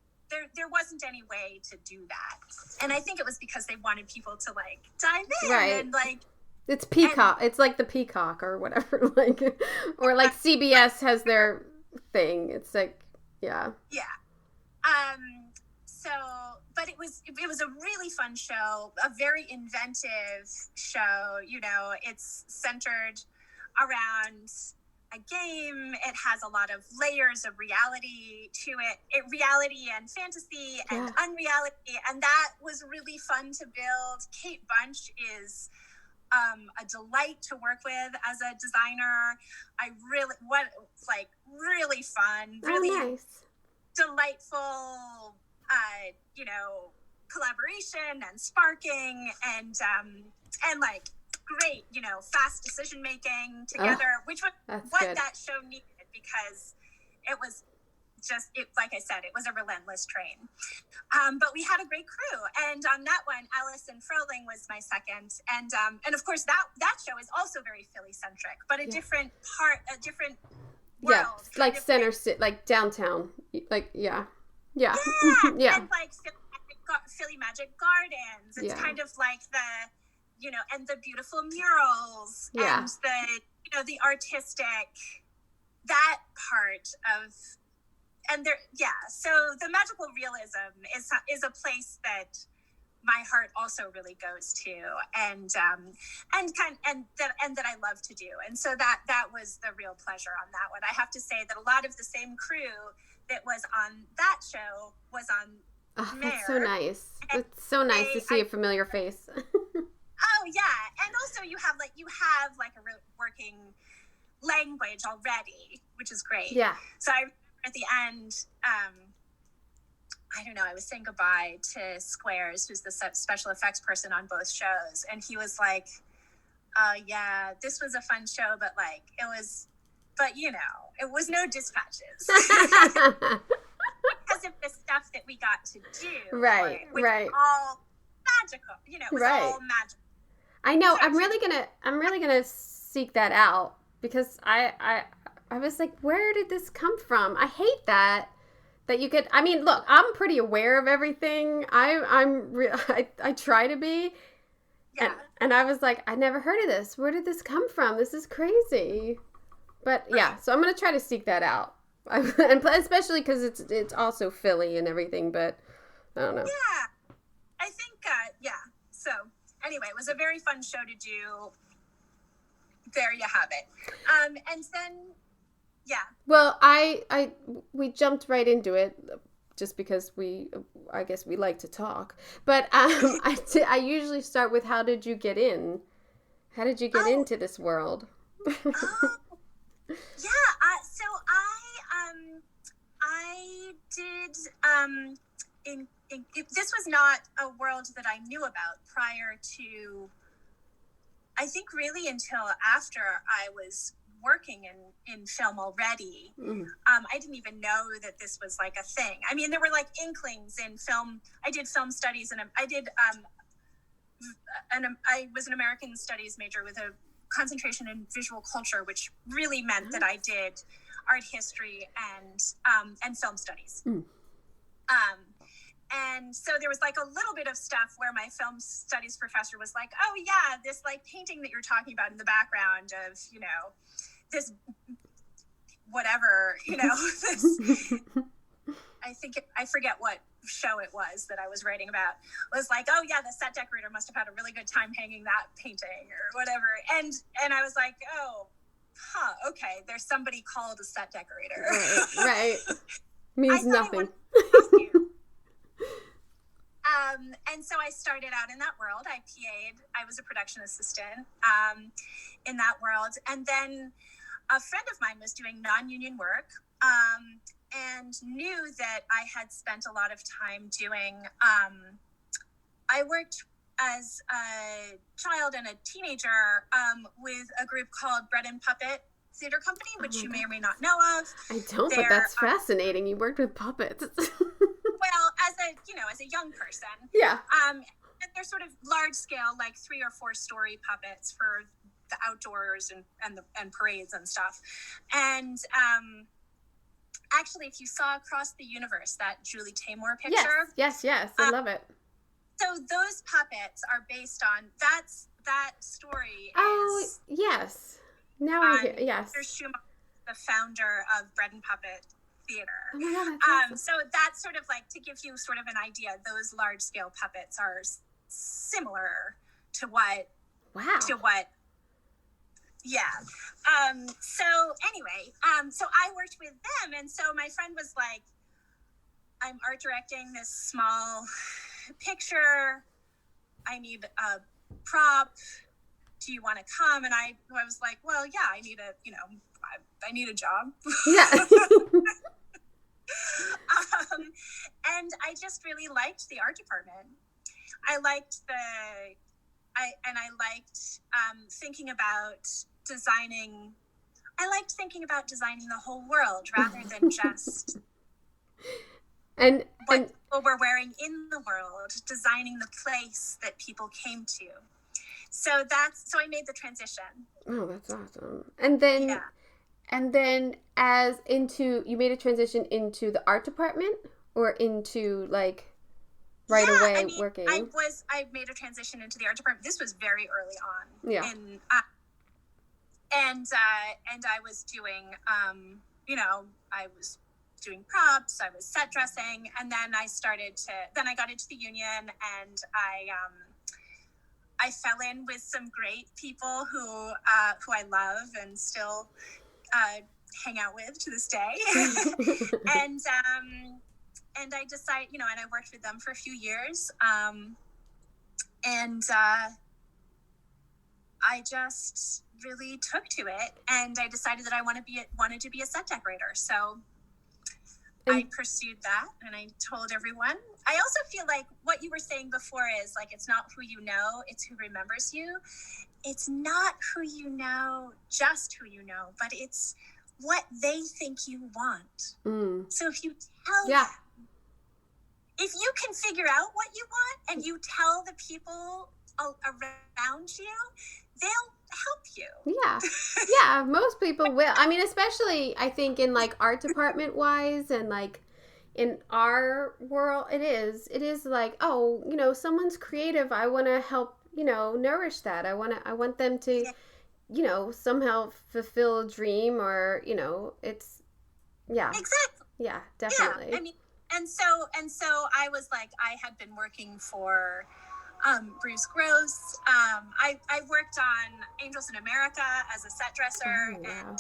there wasn't any way to do that. And I think it was because they wanted people to like dive in, right? And like, it's Peacock. It's like the Peacock or whatever, like, or like CBS has their thing. It's like, yeah. Yeah. But it was a really fun show, a very inventive show. It's centered around a game. It has a lot of layers of reality to it, reality and fantasy and unreality, and that was really fun to build. Kate Bunch is a delight to work with as a designer. Really fun, really nice, delightful, collaboration and sparking, and like great, fast decision making together, which was what good. That show needed, because it was just, like I said, it was a relentless train. But we had a great crew, and on that one, Allison Froling was my second, and of course that show is also very Philly centric, but a different world, like center city, like downtown, like yeah. Yeah. And like Philly Magic Gardens. It's kind of like and the beautiful murals, and the artistic, that part of, and there, so the magical realism is a place that my heart also really goes to, and that I love to do. And so that was the real pleasure on that one. I have to say that a lot of the same crew that was on that show was on Mare. That's so nice. It's so nice to see a familiar face. Oh yeah, and also you have like a working language already, which is great. Yeah. So at the end, I don't know, I was saying goodbye to Squares, who's the special effects person on both shows, and he was like, yeah, this was a fun show, but like it was no dispatches. Because of the stuff that we got to do. Right, which right. was all magical. It was all magical. I know. I'm really gonna seek that out, because I was like, where did this come from? I hate that you could. I mean, look, I'm pretty aware of everything. I try to be. Yeah. And I was like, I never heard of this. Where did this come from? This is crazy. But yeah, so I'm gonna try to seek that out, and especially because it's also Philly and everything. But I don't know. Yeah, I think So anyway, it was a very fun show to do. There you have it. And then Well, we jumped right into it just because I guess we like to talk. But I usually start with, how did you get in? How did you get into this world? Yeah, so this was not a world that I knew about prior to, I think really until after I was working in film already. I didn't even know that this was like a thing. I mean, there were like inklings in film. I did film studies, and I was an American studies major with a concentration in visual culture, which really meant that I did art history and film studies. And so there was like a little bit of stuff where my film studies professor was like, oh yeah, this like painting that you're talking about in the background of, you know, this whatever, you know, this, I forget what show it was that I was writing about, was like, oh yeah, the set decorator must have had a really good time hanging that painting or whatever. And I was like, oh, okay, there's somebody called a set decorator. Right. Means nothing. And so I started out in that world. I was a production assistant in that world. And then a friend of mine was doing non-union work and knew that I had spent a lot of time doing, I worked as a child and a teenager with a group called Bread and Puppet Theater Company, which you may or may not know of. I don't, but that's fascinating. You worked with puppets. Well, as a young person. Yeah. And they're sort of large scale, like 3 or 4 story puppets for the outdoors and parades and stuff. And actually, if you saw Across the Universe, that Julie Taymor picture. Yes. I love it. So those puppets are based on, that story is... Oh, yes. Now I hear, yes. Peter Schumacher, the founder of Bread and Puppet Theater. Oh my God, that's awesome. So that's sort of like, to give you sort of an idea, those large scale puppets are similar to what... Wow. To what... Yeah. So anyway, so I worked with them, and so my friend was like, I'm art directing this small picture. I need a prop. Do you want to come? And I was like, well, yeah, I need a job. Yeah. And I just really liked the art department. I liked thinking about designing. I liked thinking about designing the whole world rather than just what people were wearing in the world, designing the place that people came to. So I made the transition. Oh, that's awesome. And then you made a transition into the art department or into like away working? I made a transition into the art department. This was very early on. Yeah. And I was doing, I was doing props, I was set dressing, and then I got into the union, and I fell in with some great people who I love and still hang out with to this day. And I decided, and I worked with them for a few years. And I just really took to it, and I decided that I wanted to be a set decorator. So I pursued that, and I told everyone. I also feel like what you were saying before is like, it's not who you know, it's who remembers you. It's not who you know, just who you know, but it's what they think you want. So if you tell them, if you can figure out what you want and you tell the people around you, they'll help you. Yeah, most people will. I mean, especially I think in like art department wise, and like in our world, it is like, oh, someone's creative. I want to help, nourish that. I want them to, somehow fulfill a dream, or, it's, Exactly. Yeah, definitely. Yeah, I mean, and so I was like, I had been working for Bruce Gross. I worked on Angels in America as a set dresser. Oh, wow.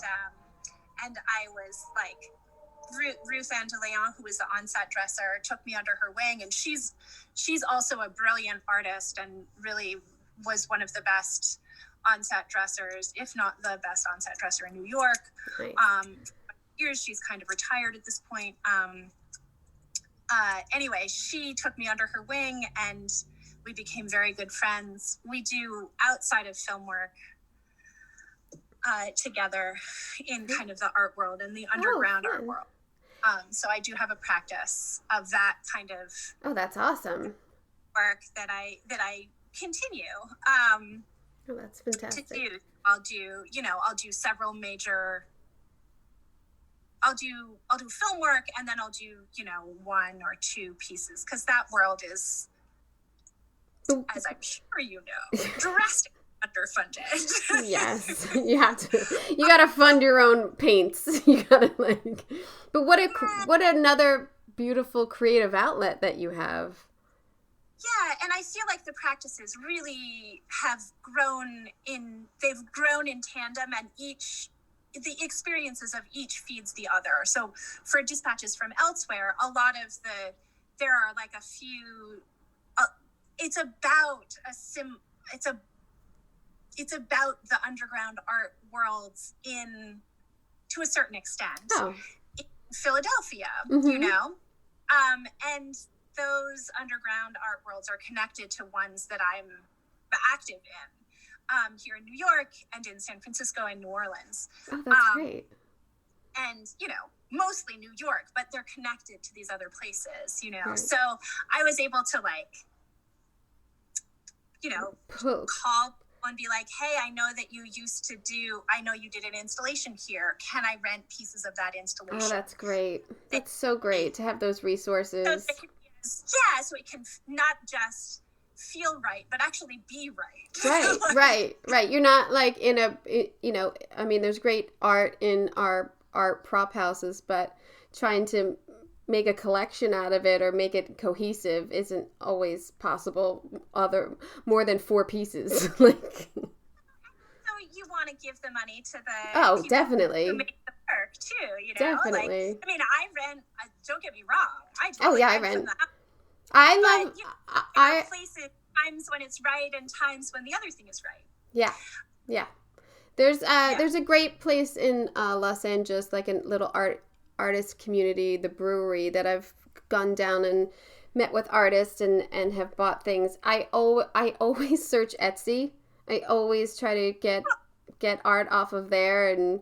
And I was like, Ruth Ann DeLeon, who was the on-set dresser, took me under her wing, and she's also a brilliant artist and really was one of the best on-set dressers, if not the best on-set dresser in New York. Nice. Years, she's kind of retired at this point. Anyway, she took me under her wing and we became very good friends. We do outside of film work together in kind of the art world and the underground art world. So I do have a practice of that kind of that's awesome work that I continue that's fantastic to do. I'll do several major. I'll do film work, and then I'll do one or two pieces, because that world is, as I'm sure you know, drastically underfunded. Yes, you have to. You gotta fund your own paints. You gotta But what another beautiful creative outlet that you have. Yeah, and I feel like the practices really have grown in tandem, and the experiences of each feeds the other. So for dispatches from elsewhere, a lot of there are like a few, it's about the underground art worlds to a certain extent in Philadelphia, and those underground art worlds are connected to ones that I'm active in here in New York and in San Francisco and New Orleans. Oh, that's great. And, mostly New York, but they're connected to these other places, Right. So I was able to call and be like, hey, I know you did an installation here. Can I rent pieces of that installation? Oh, that's great. That's so great to have those resources. So it can not just feel right, but actually be right. Right. You're not like there's great art in our art prop houses, but trying to make a collection out of it or make it cohesive isn't always possible. More than 4 pieces. So you want to give the money to the people definitely who make the work too. Definitely. I rent. Don't get me wrong. I rent. I love. Places times when it's right and times when the other thing is right. Yeah. There's a great place in Los Angeles, like a little artist community, the Brewery, that I've gone down and met with artists and have bought things. I always search Etsy. I always try to get art off of there, and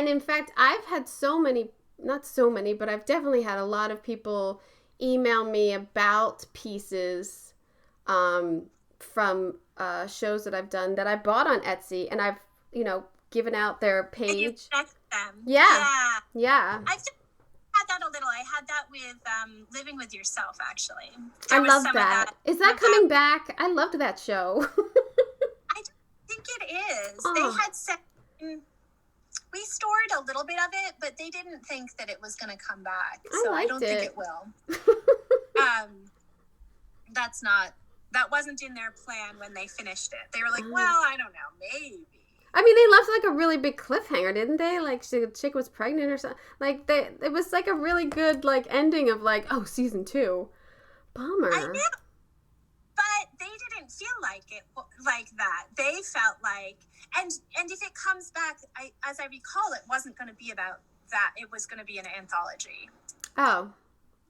in fact I've had not so many, but I've definitely had a lot of people email me about pieces from shows that I've done that I bought on Etsy, and I've given out their page. And you connect them. Yeah. I've had that a little. I had that with Living with Yourself, actually. I love that. Is that coming back? I loved that show. I think it is. They had said we stored a little bit of it, but they didn't think that it was going to come back. So I don't think it will. That wasn't in their plan when they finished it. They were like, well, I don't know, maybe. I mean, they left like a really big cliffhanger, didn't they? Like the chick was pregnant or something. Like it was like a really good like ending of like, oh, season 2. Bummer. I know. But they didn't feel like it like that. They felt like, and if it comes back, as I recall, it wasn't going to be about that. It was going to be an anthology. Oh,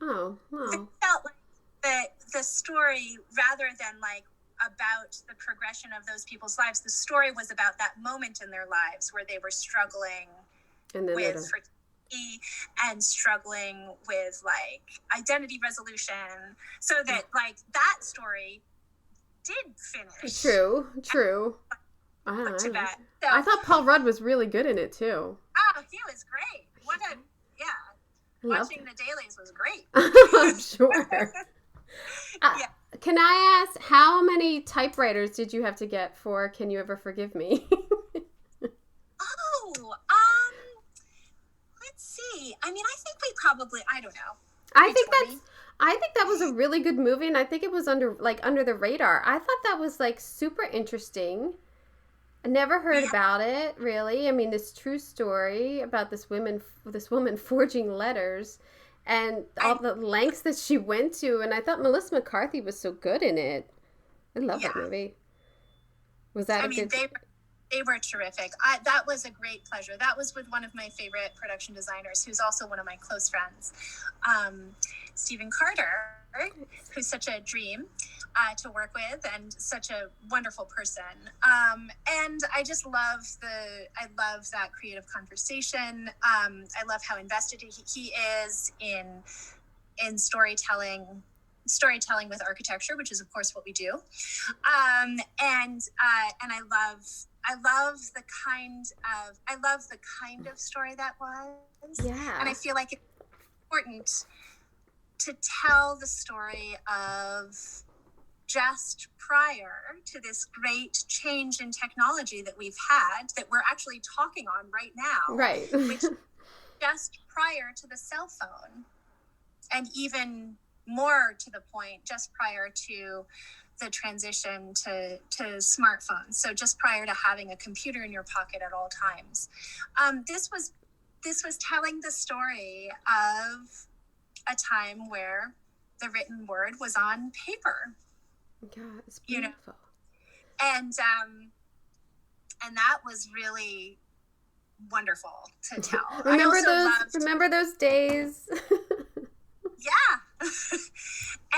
well. It felt like the story, rather than like about the progression of those people's lives, the story was about that moment in their lives where they were struggling with fertility and struggling with like identity resolution, so that like that story did finish. True. To that. So, I thought Paul Rudd was really good in it too. Oh, he was great. Watching the dailies was great. I'm sure. Can I ask, how many typewriters did you have to get for Can You Ever Forgive Me? Let's see. I mean, I think we probably, I don't know. I think that was a really good movie, and I think it was under the radar. I thought that was like super interesting. I never heard about it, really. I mean, this true story about this woman forging letters and all the lengths that she went to. And I thought Melissa McCarthy was so good in it. I love that movie. Was that They were terrific. That was a great pleasure. That was with one of my favorite production designers, who's also one of my close friends, Stephen Carter, who's such a dream to work with and such a wonderful person. And I just love that creative conversation. I love how invested he is in storytelling with architecture, which is of course what we do. And I love the kind of story that was. Yeah. And I feel like it's important to tell the story of just prior to this great change in technology that we've had, that we're actually talking on right now. Right. Which just prior to the cell phone, and even more to the point, just prior to the transition to smartphones. So just prior to having a computer in your pocket at all times. This was telling the story of a time where the written word was on paper. Yeah, it's beautiful. And that was really wonderful to tell. Remember those days? Yeah.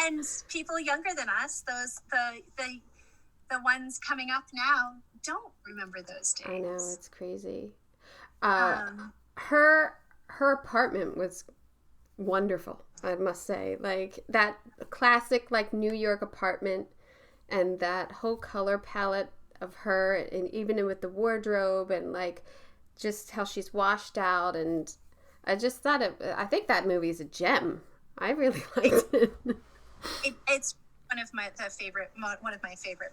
And people younger than us, the ones coming up now, don't remember those days. I know, it's crazy. Her apartment was wonderful, I must say. Like that classic like New York apartment, and that whole color palette of her, and even with the wardrobe, and like just how she's washed out, and I just thought I think that movie is a gem. I really liked it. It's one of my favorite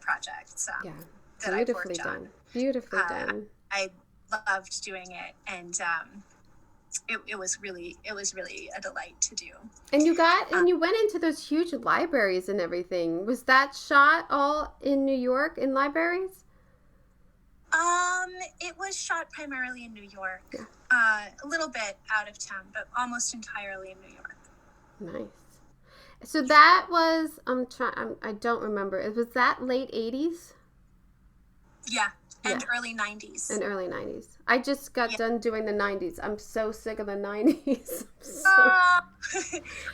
projects. Yeah, that I've worked on. Beautifully done. I loved doing it, and it was really a delight to do. And you went into those huge libraries and everything. Was that shot all in New York in libraries? It was shot primarily in New York. Yeah. A little bit out of town, but almost entirely in New York. Nice. So that was I don't remember. Was that late 80s? Yeah. And early 90s. And early 90s. I just got done doing the 90s. I'm so sick of the 90s.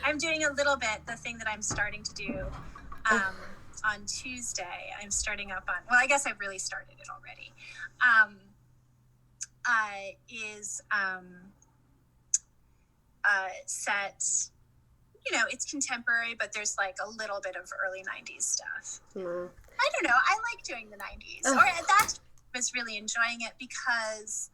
I'm doing a little bit. The thing that I'm starting to do on Tuesday, I'm starting up on, well, I guess I've really started it already, is set, it's contemporary, but there's like a little bit of early 90s stuff. Mm. I don't know. I like doing the 90s. Or that was really enjoying it because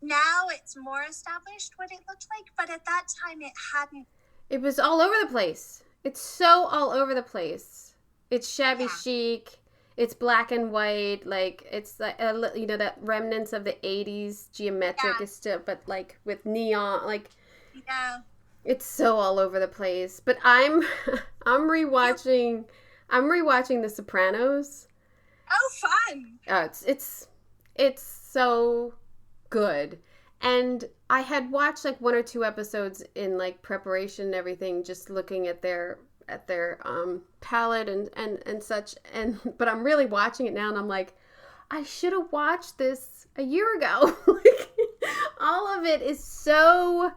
now it's more established what it looked like, but at that time it hadn't. It was all over the place. It's so all over the place. It's shabby chic. It's black and white. Like it's like that remnants of the 80s geometric is still, but like with neon, like it's so all over the place. But I'm rewatching The Sopranos. Oh, fun! Oh, it's so good. And I had watched like one or two episodes in like preparation and everything, just looking at their palette and such. But I'm really watching it now, and I'm like, I should have watched this a year ago. Like, all of it is so.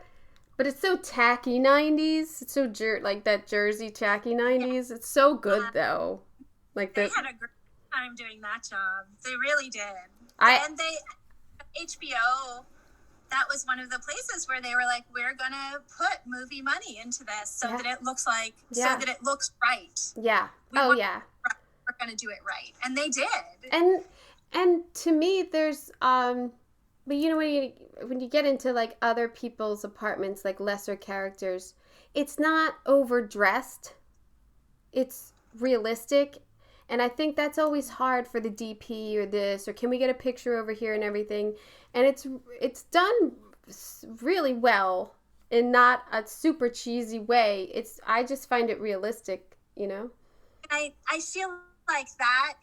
But it's so tacky 90s. It's so like that Jersey tacky 90s. Yeah. It's so good though. Like they had a great time doing that job. They really did. HBO, that was one of the places where they were like, we're gonna put movie money into this so that it looks like so that it looks right. Yeah. We're gonna do it right, and they did. And to me, there's but when you get into like other people's apartments, like lesser characters, it's not overdressed. It's realistic. And I think that's always hard for the DP or this, or can we get a picture over here and everything. And it's done really well in not a super cheesy way. I just find it realistic, I feel like that,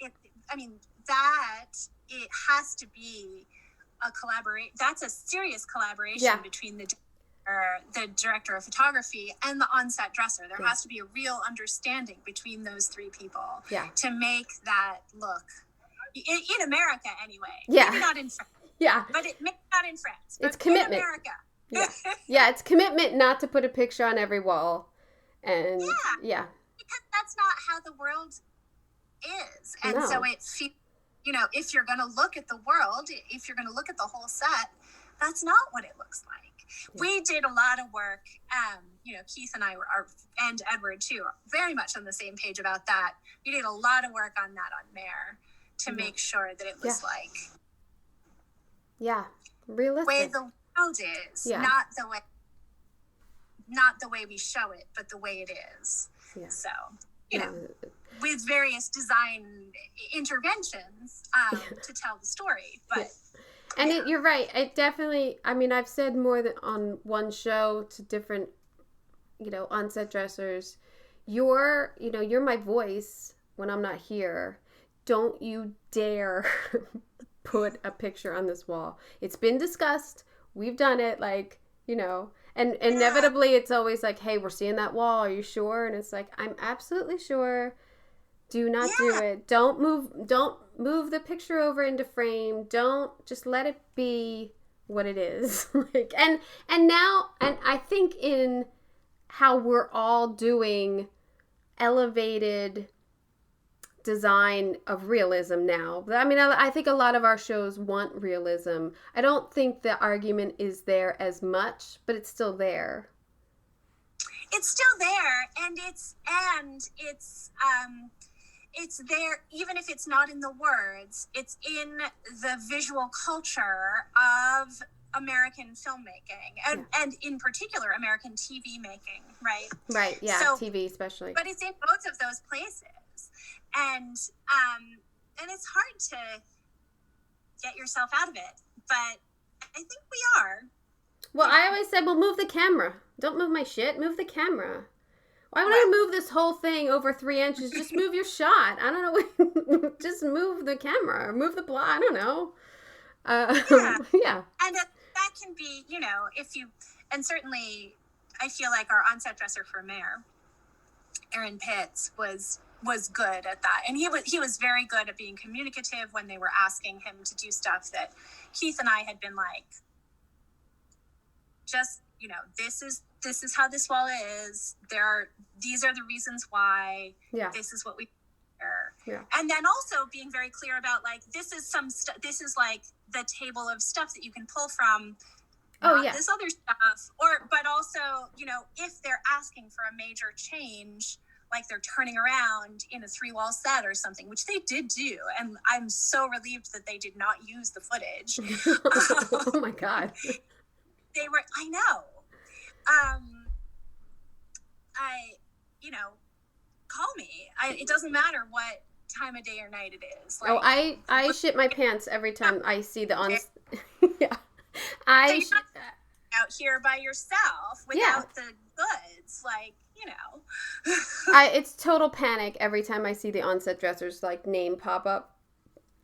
it has to be a collaboration. That's a serious collaboration between the director of photography and the on-set dresser. There has to be a real understanding between those three people to make that look in America anyway. Yeah. Maybe not in France. Yeah. But maybe not in France. But it's commitment. In America. Yeah, it's commitment not to put a picture on every wall. And yeah. Because that's not how the world is. And so it feels, if you're going to look at the world, if you're going to look at the whole set, that's not what it looks like. Yeah. We did a lot of work. Keith and I and Edward too, are very much on the same page about that. We did a lot of work on that on Mare to make sure that it was realistic. The way the world is, not the way we show it, but the way it is. Yeah. So, with various design interventions to tell the story, but. And you're right. It definitely, I've said more than on one show to different, on-set dressers, you're my voice when I'm not here. Don't you dare put a picture on this wall. It's been discussed. We've done it, and inevitably it's always like, hey, we're seeing that wall. Are you sure? And it's like, I'm absolutely sure. Do not do it. Don't move the picture over into frame. Just let it be what it is. And I think in how we're all doing elevated design of realism now. I think a lot of our shows want realism. I don't think the argument is there as much, but it's still there. It's still there, and it's there, even if it's not in the words, it's in the visual culture of American filmmaking, and in particular, American TV making, right? Right, yeah, so, TV especially. But it's in both of those places. And it's hard to get yourself out of it, but I think we are. Well, I always said, move the camera. Don't move my shit, move the camera. Why would I move this whole thing over 3 inches? Just move your shot. I don't know. Just move the camera or move the block. I don't know. Yeah. And that can be, and certainly I feel like our on-set dresser for Mare, Aaron Pitts, was good at that. And he was very good at being communicative when they were asking him to do stuff that Keith and I had been like, just, this is how this wall is. These are the reasons why. Yeah. This is what we hear. Yeah. And then also being very clear about this is some stuff. This is the table of stuff that you can pull from. This other stuff. But also, if they're asking for a major change, they're turning around in a 3-wall set or something, which they did do. And I'm so relieved that they did not use the footage. Oh my God. I know. Call me. It doesn't matter what time of day or night it is. I shit my pants every time I see the on. Yeah. So you're not out here by yourself without the goods, it's total panic every time I see the on-set dresser's name pop up.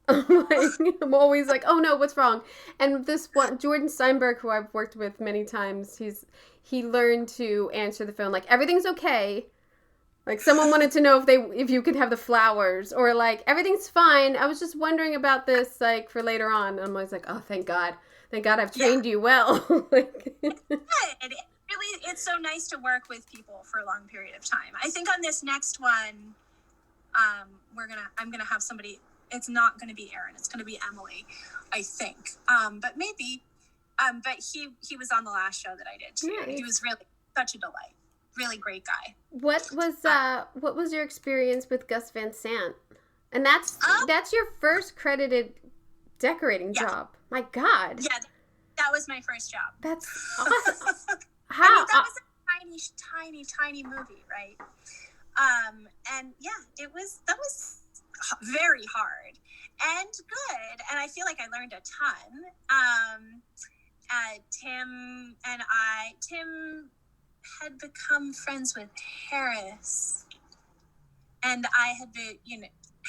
I'm always like, oh no, what's wrong? And this one, Jordan Steinberg, who I've worked with many times, he learned to answer the phone everything's okay. Someone wanted to know if you could have the flowers, or everything's fine. I was just wondering about this for later on. And I'm always like, oh, thank God I've trained you well. It's so nice to work with people for a long period of time. I think on this next one, I'm gonna have somebody. It's not going to be Aaron. It's going to be Emily, I think. But maybe. But he was on the last show that I did too. Yeah, he was really such a delight. Really great guy. What was your experience with Gus Van Sant? And that's your first credited decorating job. My God. Yeah, that was my first job. That's awesome. How? That was a tiny movie, right? And yeah, that was very hard and good, and I feel like I learned a ton. Tim had become friends with Harris, and I had been,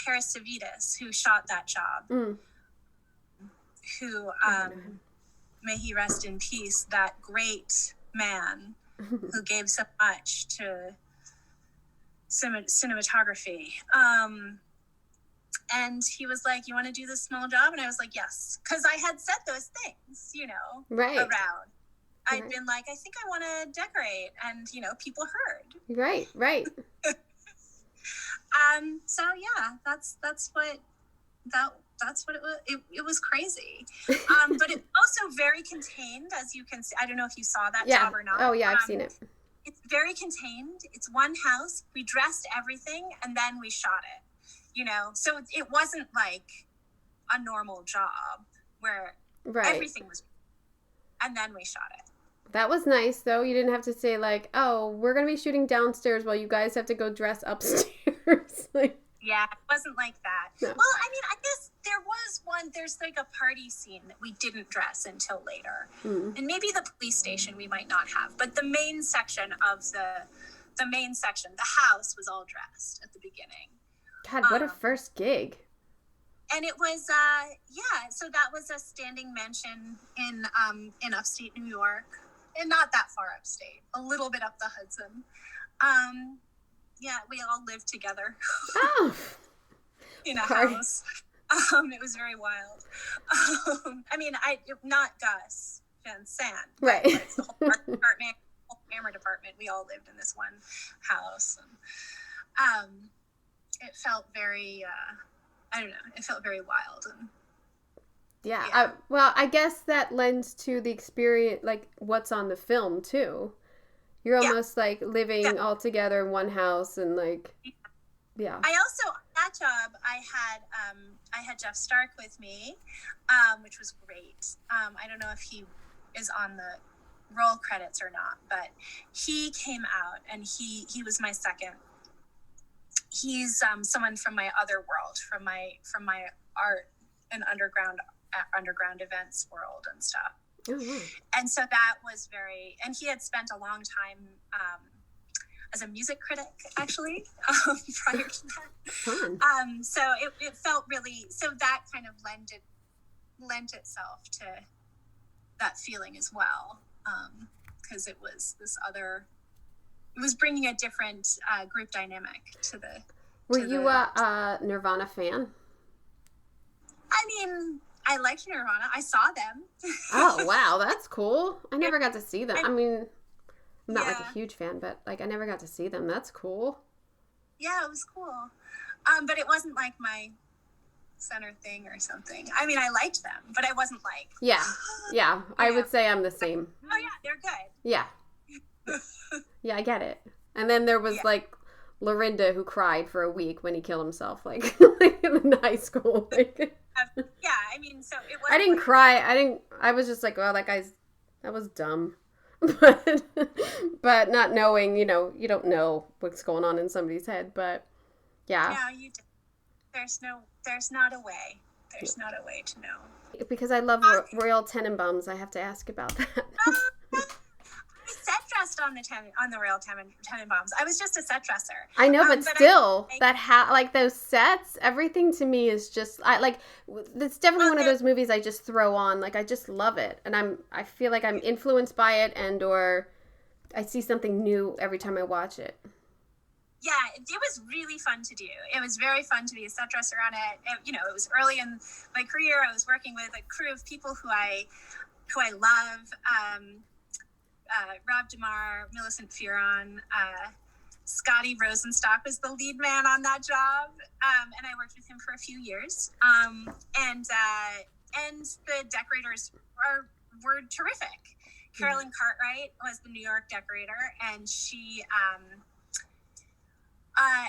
Harris Savitas, who shot that job, who, may he rest in peace, that great man who gave so much to cinematography. And he was like, you want to do this small job? And I was like, yes. Because I had said those things, right. around. I'd been like, I think I want to decorate. And, people heard. Right. So yeah, that's what it was. It was crazy. But it's also very contained, as you can see. I don't know if you saw that job or not. Oh yeah, I've seen it. It's very contained. It's one house. We dressed everything and then we shot it. So it wasn't like a normal job where everything was, and then we shot it. That was nice, though. You didn't have to say, like, oh, we're going to be shooting downstairs while you guys have to go dress upstairs. Yeah, it wasn't like that. No. Well, I mean, I guess there's like a party scene that we didn't dress until later. Mm. And maybe the police station we might not have. But the main section the house was all dressed at the beginning. God, what a first gig. And it was, so that was a standing mansion in upstate New York. And not that far upstate, a little bit up the Hudson. Yeah, we all lived together. Oh. In a house. It was very wild. I mean, not Gus Van Sant. Right. But it's the whole department, whole camera department. We all lived in this one house. And, it felt very, I don't know, it felt very wild. And, yeah. I guess that lends to the experience, like, what's on the film, too. You're almost, like, living all together in one house and, like, yeah. I also, that job, I had Jeff Stark with me, which was great. I don't know if he is on the roll credits or not, but he came out and he was my second. He's someone from my other world, from my art and underground events world and stuff. Mm-hmm. And so that was and he had spent a long time as a music critic, actually, prior to that. So it felt really, so that kind of lent itself to that feeling as well, because it was this other. It was bringing a different group dynamic to the. Were you a Nirvana fan? I mean, I liked Nirvana. I saw them. Oh wow, that's cool. I never got to see them. I mean, I'm not like a huge fan, but like I never got to see them. That's cool. Yeah, it was cool. But it wasn't like my center thing or something. I mean, I liked them, but I wasn't like. Yeah. I would say I'm the same. Oh yeah, they're good. Yeah. Yeah, I get it. And then there was like Lorinda who cried for a week when he killed himself, like in high school. Like, yeah, I mean, so it was. I didn't cry. I was just like, oh, that was dumb. But not knowing, you don't know what's going on in somebody's head. But yeah. Yeah, you do. There's not a way. There's not a way to know. Because I love Royal Tenenbaums, I have to ask about that. Set dressed on the Royal Tenenbaums. I was just a set dresser. I know, but still, like those sets, everything to me is just it's definitely one of those movies I just throw on. Like I just love it, and I feel like I'm influenced by it, or I see something new every time I watch it. Yeah, it was really fun to do. It was very fun to be a set dresser on it. It was early in my career. I was working with a crew of people who I love. Rob DeMar, Millicent Fearon, Scotty Rosenstock was the lead man on that job, and I worked with him for a few years. And the decorators were terrific. Carolyn Cartwright was the New York decorator, and she,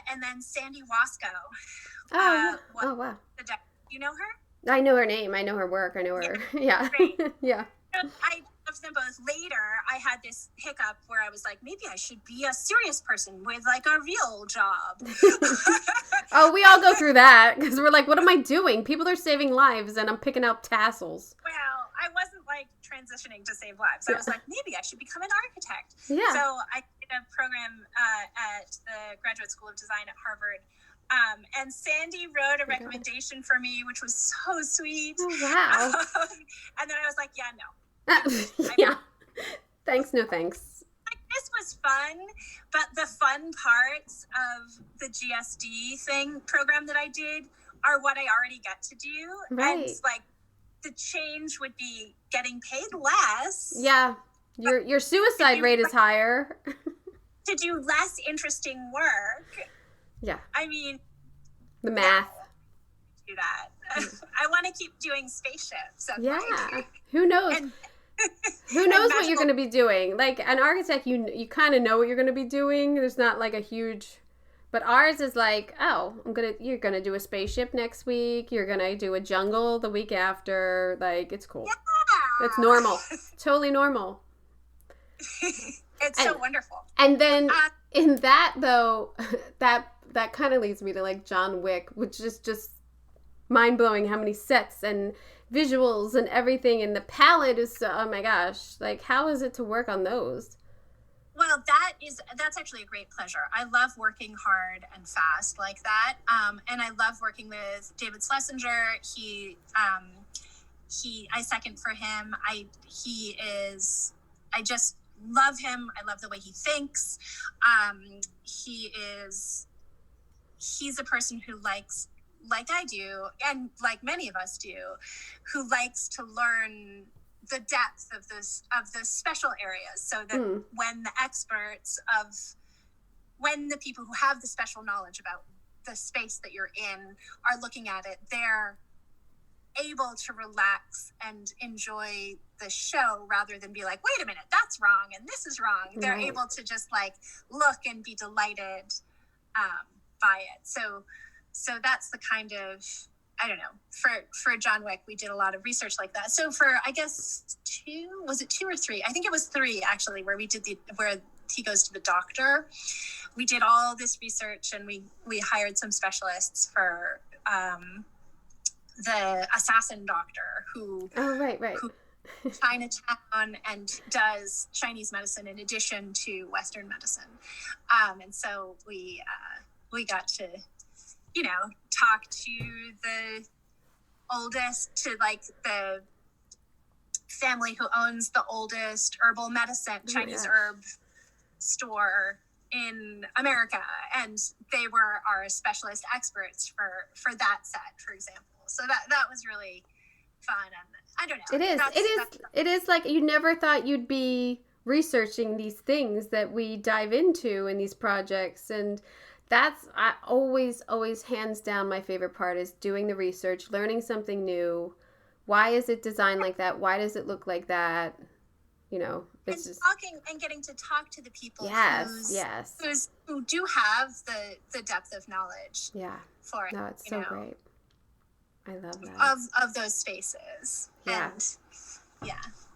and then Sandy Wasco. Oh wow! You know her? I know her name. I know her work. I know her. Yeah. Yeah. I loved them both. Later, I had this hiccup where I was like, maybe I should be a serious person with like a real job. Oh, we all go through that because we're like, what am I doing? People are saving lives and I'm picking up tassels. Well, I wasn't like transitioning to save lives. I was like, maybe I should become an architect. Yeah. So I did a program at the Graduate School of Design at Harvard. And Sandy wrote a recommendation for me, which was so sweet. Oh, wow. And then I was like, yeah, no. Yeah. Thanks, no thanks. This was fun, but the fun parts of the GSD program that I did are what I already get to do. Right. And like the change would be getting paid less. Yeah. Your suicide rate is higher. To do less interesting work. Yeah. I mean, the math. Do that. I want to keep doing spaceships. And yeah. Like, who knows? Who knows what you're going to be doing? Like an architect, you kind of know what you're going to be doing. There's not like a huge, but ours is like, oh, you're going to do a spaceship next week. You're going to do a jungle the week after. Like, it's cool. Yeah. It's normal. Totally normal. It's so wonderful. And then in that though, that kind of leads me to like John Wick, which is just mind blowing how many sets and visuals and everything, and the palette is so, oh my gosh, like how is it to work on those? Well, that's actually a great pleasure. I love working hard and fast like that, and I love working with David Schlesinger. I second for him. I just love him. I love the way he thinks. He's a person who likes, like I do, and like many of us do, who likes to learn the depth of the special areas, so that when the people who have the special knowledge about the space that you're in are looking at it, they're able to relax and enjoy the show rather than be like, wait a minute, that's wrong and this is wrong. Right. They're able to just like look and be delighted by it. So that's the kind of, I don't know, for John Wick, we did a lot of research like that. So for, I guess, 2 or 3? I think it was 3 actually, where we did where he goes to the doctor. We did all this research and we hired some specialists for the assassin doctor who Chinatown and does Chinese medicine in addition to Western medicine. And so we got to, talk to the oldest, to like the family who owns the oldest herbal medicine, Chinese herb store in America. And they were our specialist experts for that set, for example. So that was really fun. And I don't know. It is like you never thought you'd be researching these things that we dive into in these projects. And that's always hands down my favorite part, is doing the research, learning something new. Why is it designed like that? Why does it look like that? It's just talking and getting to talk to the people who do have the depth of knowledge. Yeah. For it. No, it's so great. I love that. Of those spaces. Yeah. And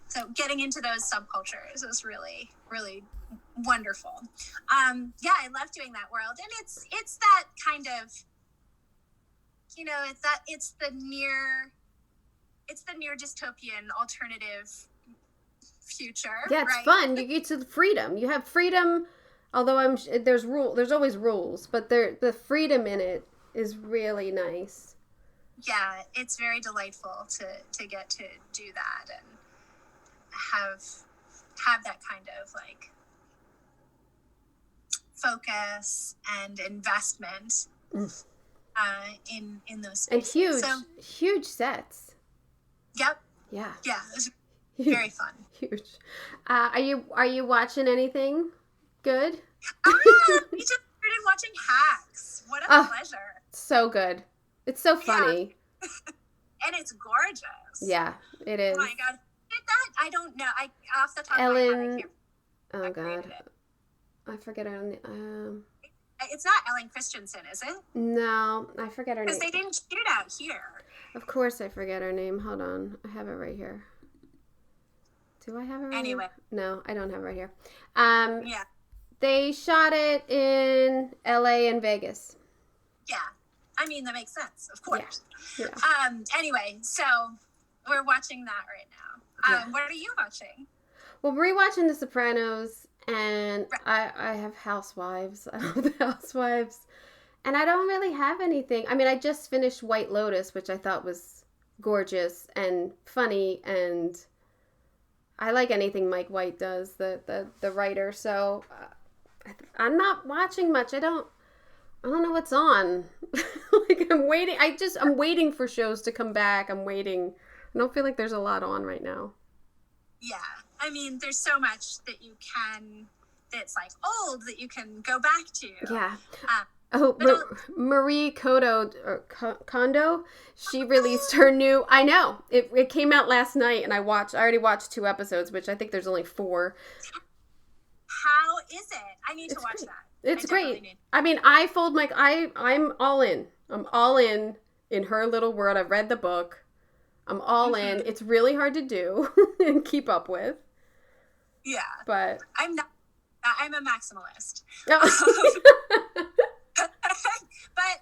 so getting into those subcultures is really, really wonderful. I love doing that world. And it's that kind of, it's the near dystopian alternative future. Yeah, it's fun. You get to the freedom. You have freedom, although there's always rules, but the freedom in it is really nice. Yeah, it's very delightful to get to do that and have that kind of like focus and investment in those spaces. And huge sets. Yep. Yeah. Yeah, it was very fun. Huge. Are you watching anything good? We just started watching Hacks. What a pleasure. So good. It's so funny. Yeah. And it's gorgeous. Yeah, it is. Oh my God. Did that? I don't know. Off the top Ellen, of my head, I can't. Oh God. I forget her name. It's not Ellen Christensen, is it? No, I forget her name. Because they didn't shoot it out here. Of course I forget her name. Hold on. I have it right here. Do I have it right here? No, I don't have it right here. Yeah. They shot it in LA and Vegas. Yeah. I mean, that makes sense, of course. Yeah. Anyway, so we're watching that right now. What are you watching? Well, we're rewatching The Sopranos, and I have Housewives. I love The Housewives. And I don't really have anything. I mean, I just finished White Lotus, which I thought was gorgeous and funny, and I like anything Mike White does, the writer. So I'm not watching much. I don't know what's on. Like, I'm waiting. I'm waiting for shows to come back. I'm waiting. I don't feel like there's a lot on right now. Yeah. I mean, there's so much that's like old that you can go back to. Yeah. Marie Kondo, she released her new. I know it came out last night, and I already watched 2 episodes, which I think there's only 4. How is it? I need to watch great. that. It's great. I mean, I'm all in. I'm all in her little world. I've read the book. I'm all in. It's really hard to do and keep up with. Yeah. But I'm not. I'm a maximalist. But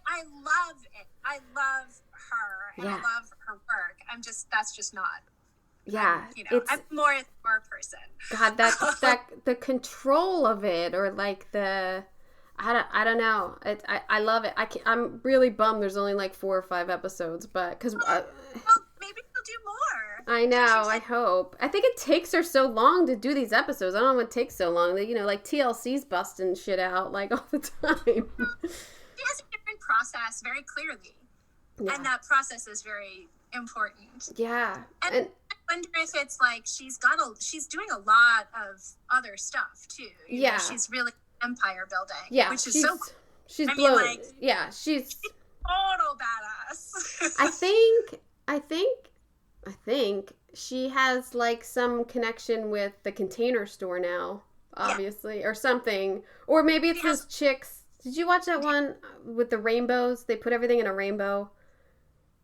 I love it. I love her and I love her work. That's just not. Yeah. I'm more a more person. God, that the control of it, or like I don't know. I love it. I'm really bummed there's only like 4 or 5 episodes, but because well, maybe we'll do more. I know. I hope. I think it takes her so long to do these episodes. I don't know what takes so long. Like TLC's busting shit out like all the time. She has a different process very clearly, and that process is very important. Yeah, and I wonder if it's like she's doing a lot of other stuff too. You know, she's really empire building. Yeah, which is so cool. She's blown. She's total badass. I think she has like some connection with the Container Store now, obviously, or something. Or maybe it's those chicks. Did you watch that one with the rainbows? They put everything in a rainbow.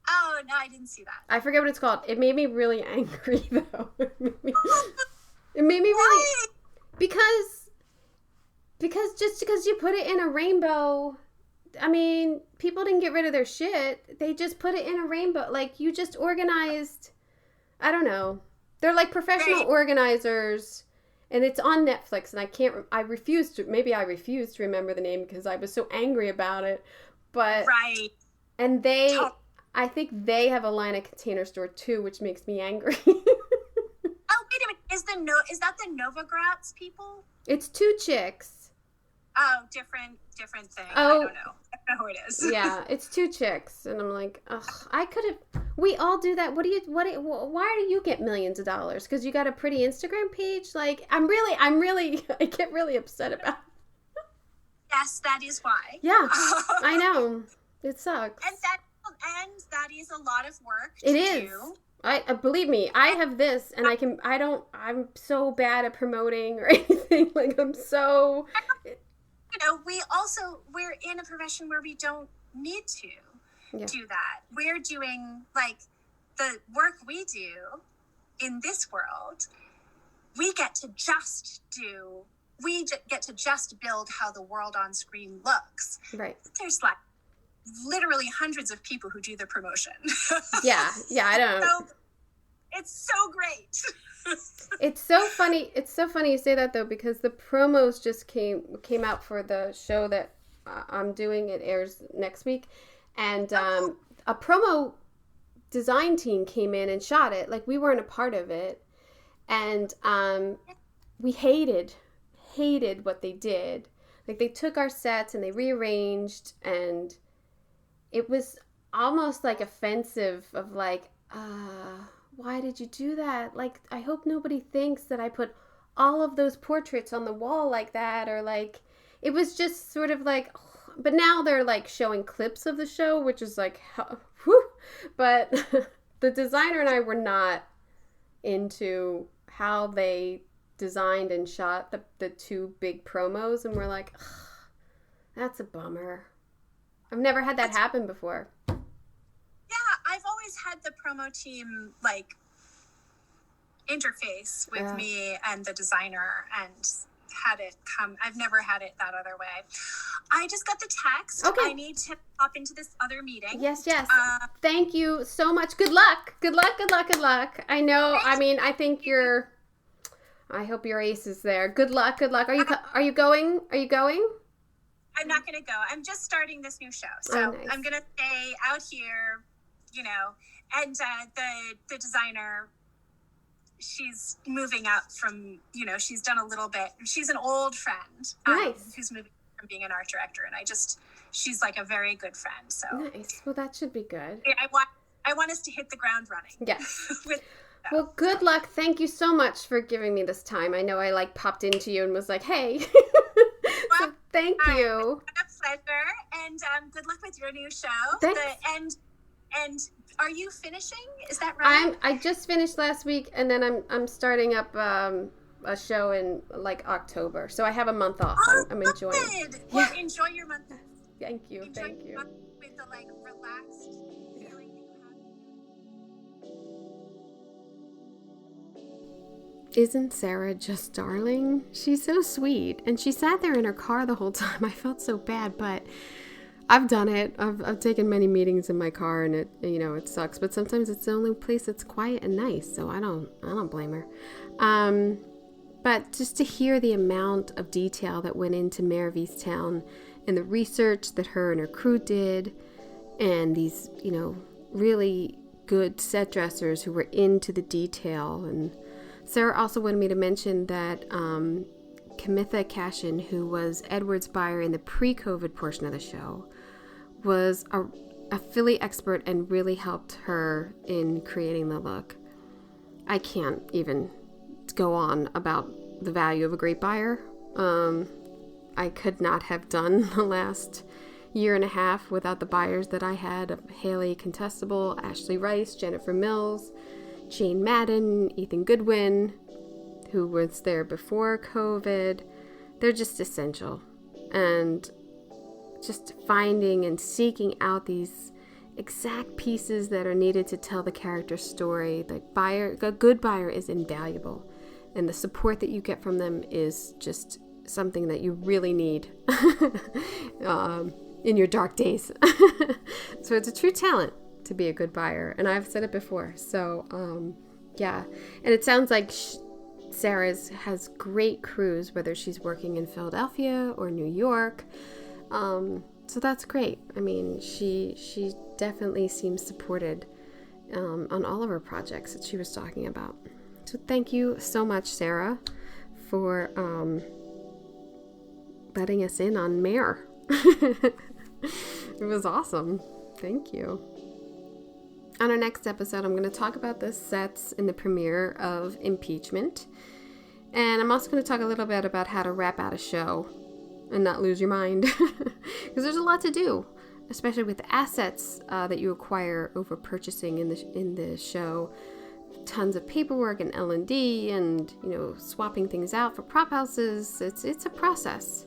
Oh, no, I didn't see that. I forget what it's called. It made me really angry, though. It made me really... Because just because you put it in a rainbow, I mean, people didn't get rid of their shit. They just put it in a rainbow. Like, you just organized... I don't know. They're like professional organizers, and it's on Netflix, and I refuse to remember the name because I was so angry about it. But... Right. And I think they have a line of Container Store too, which makes me angry. Oh, wait a minute. Is that the Novogratz people? It's 2 chicks. Oh, different thing. Oh, I don't know. I don't know who it is. Yeah, it's 2 chicks, and I'm like, ugh, we all do that. Why do you get millions of dollars? Because you got a pretty Instagram page? Like, I get really upset about it. Yes, that is why. Yeah, I know. It sucks. And that is a lot of work to do. Believe me, I have this, and I'm so bad at promoting or anything. Like, I'm so... we're in a profession where we don't need to do that. We're doing, like, the work we do in this world, we get to just build how the world on screen looks. Right. There's, like, literally hundreds of people who do the promotion. Yeah, I don't know. So, it's so great. It's so funny you say that, though, because the promos just came out for the show that I'm doing. It airs next week, and a promo design team came in and shot it. Like, we weren't a part of it, and we hated what they did. Like, they took our sets and they rearranged, and it was almost like offensive of like, why did you do that? Like, I hope nobody thinks that I put all of those portraits on the wall like that, or like, it was just sort of like, but now they're like showing clips of the show, which is like, whew. But the designer and I were not into how they designed and shot the 2 big promos, and we're like, that's a bummer. I've never had that happen before. Yeah, I've always had the promo team, like, interface with me and the designer and had it come. I've never had it that other way. I just got the text. Okay. I need to hop into this other meeting. Yes. Thank you so much. Good luck. I know, I mean, I think I hope your ace is there. Good luck. Are you going? I'm not going to go. I'm just starting this new show. So nice. I'm going to stay out here, and the designer, she's moving up from, she's done a little bit. She's an old friend nice. Who's moving from being an art director. And she's like a very good friend. So nice. Well, that should be good. Yeah, I want us to hit the ground running. Yes. Well, good luck. Thank you so much for giving me this time. I know I like popped into you and was like, hey. So thank you. It's been a pleasure. And good luck with your new show. Thanks. And are you finishing? Is that right? I just finished last week, and then I'm starting up a show in like October. So I have a month off. I'm enjoying it. Well, enjoy your month. Thank you. Enjoy Thank you. With the like relaxed feeling that you have. Isn't Sarah just darling? She's so sweet. And she sat there in her car the whole time. I felt so bad, but I've done it. I've taken many meetings in my car, and it sucks. But sometimes it's the only place that's quiet and nice. So I don't blame her. But just to hear the amount of detail that went into Mare of Easttown and the research that her and her crew did, and these, really good set dressers who were into the detail. And Sarah also wanted me to mention that Kamitha Cashin, who was Edward's buyer in the pre-COVID portion of the show, was a Philly expert and really helped her in creating the look. I can't even go on about the value of a great buyer. I could not have done the last year and a half without the buyers that I had of Haley Contestable, Ashley Rice, Jennifer Mills, Jane Madden, Ethan Goodwin, who was there before COVID. They're just essential. And just finding and seeking out these exact pieces that are needed to tell the character's story. A good buyer is invaluable. And the support that you get from them is just something that you really need in your dark days. So it's a true talent to be a good buyer. And I've said it before. So, yeah. And it sounds like Sarah has great crews, whether she's working in Philadelphia or New York. So that's great. I mean, she definitely seems supported on all of her projects that she was talking about. So thank you so much, Sarah, for letting us in on Mare. It was awesome. Thank you. On our next episode, I'm going to talk about the sets in the premiere of Impeachment. And I'm also going to talk a little bit about how to wrap out a show and not lose your mind. Because there's a lot to do, especially with the assets that you acquire over purchasing in the show. Tons of paperwork and L&D and, swapping things out for prop houses. It's a process.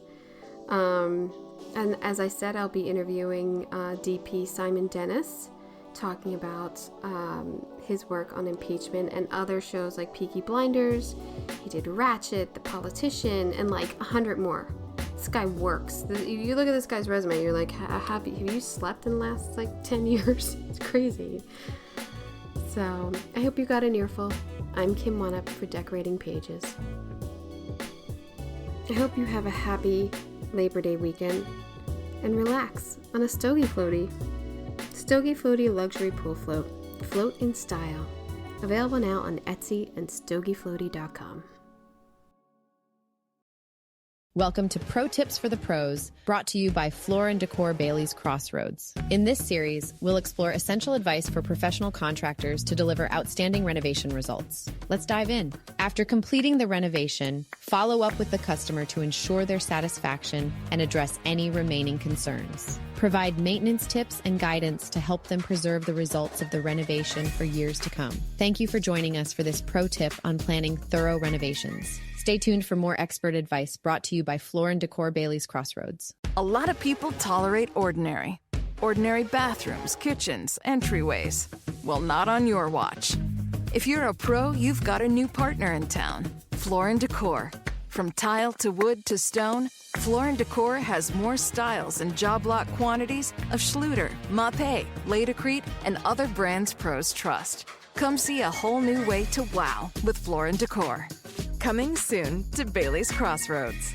And as I said, I'll be interviewing DP Simon Dennis, talking about his work on Impeachment and other shows like Peaky Blinders. He did Ratchet, The Politician, and like 100 more. This guy works. You look at this guy's resume, you're like, have you slept in the last 10 years? It's crazy. So I hope you got an earful. I'm Kim Wanup for Decorating Pages. I hope you have a happy Labor Day weekend and relax on a Stogie Floaty. Stogie Floaty Luxury Pool Float. Float in style. Available now on Etsy and stogiefloaty.com. Welcome to Pro Tips for the Pros, brought to you by Floor & Decor Bailey's Crossroads. In this series, we'll explore essential advice for professional contractors to deliver outstanding renovation results. Let's dive in. After completing the renovation, follow up with the customer to ensure their satisfaction and address any remaining concerns. Provide maintenance tips and guidance to help them preserve the results of the renovation for years to come. Thank you for joining us for this pro tip on planning thorough renovations. Stay tuned for more expert advice brought to you by Floor & Decor Bailey's Crossroads. A lot of people tolerate ordinary. Ordinary bathrooms, kitchens, entryways. Well, not on your watch. If you're a pro, you've got a new partner in town. Floor & Decor. From tile to wood to stone, Floor & Decor has more styles and job lot quantities of Schluter, Mapei, Laticrete, and other brands pros trust. Come see a whole new way to wow with Floor & Decor. Coming soon to Bailey's Crossroads.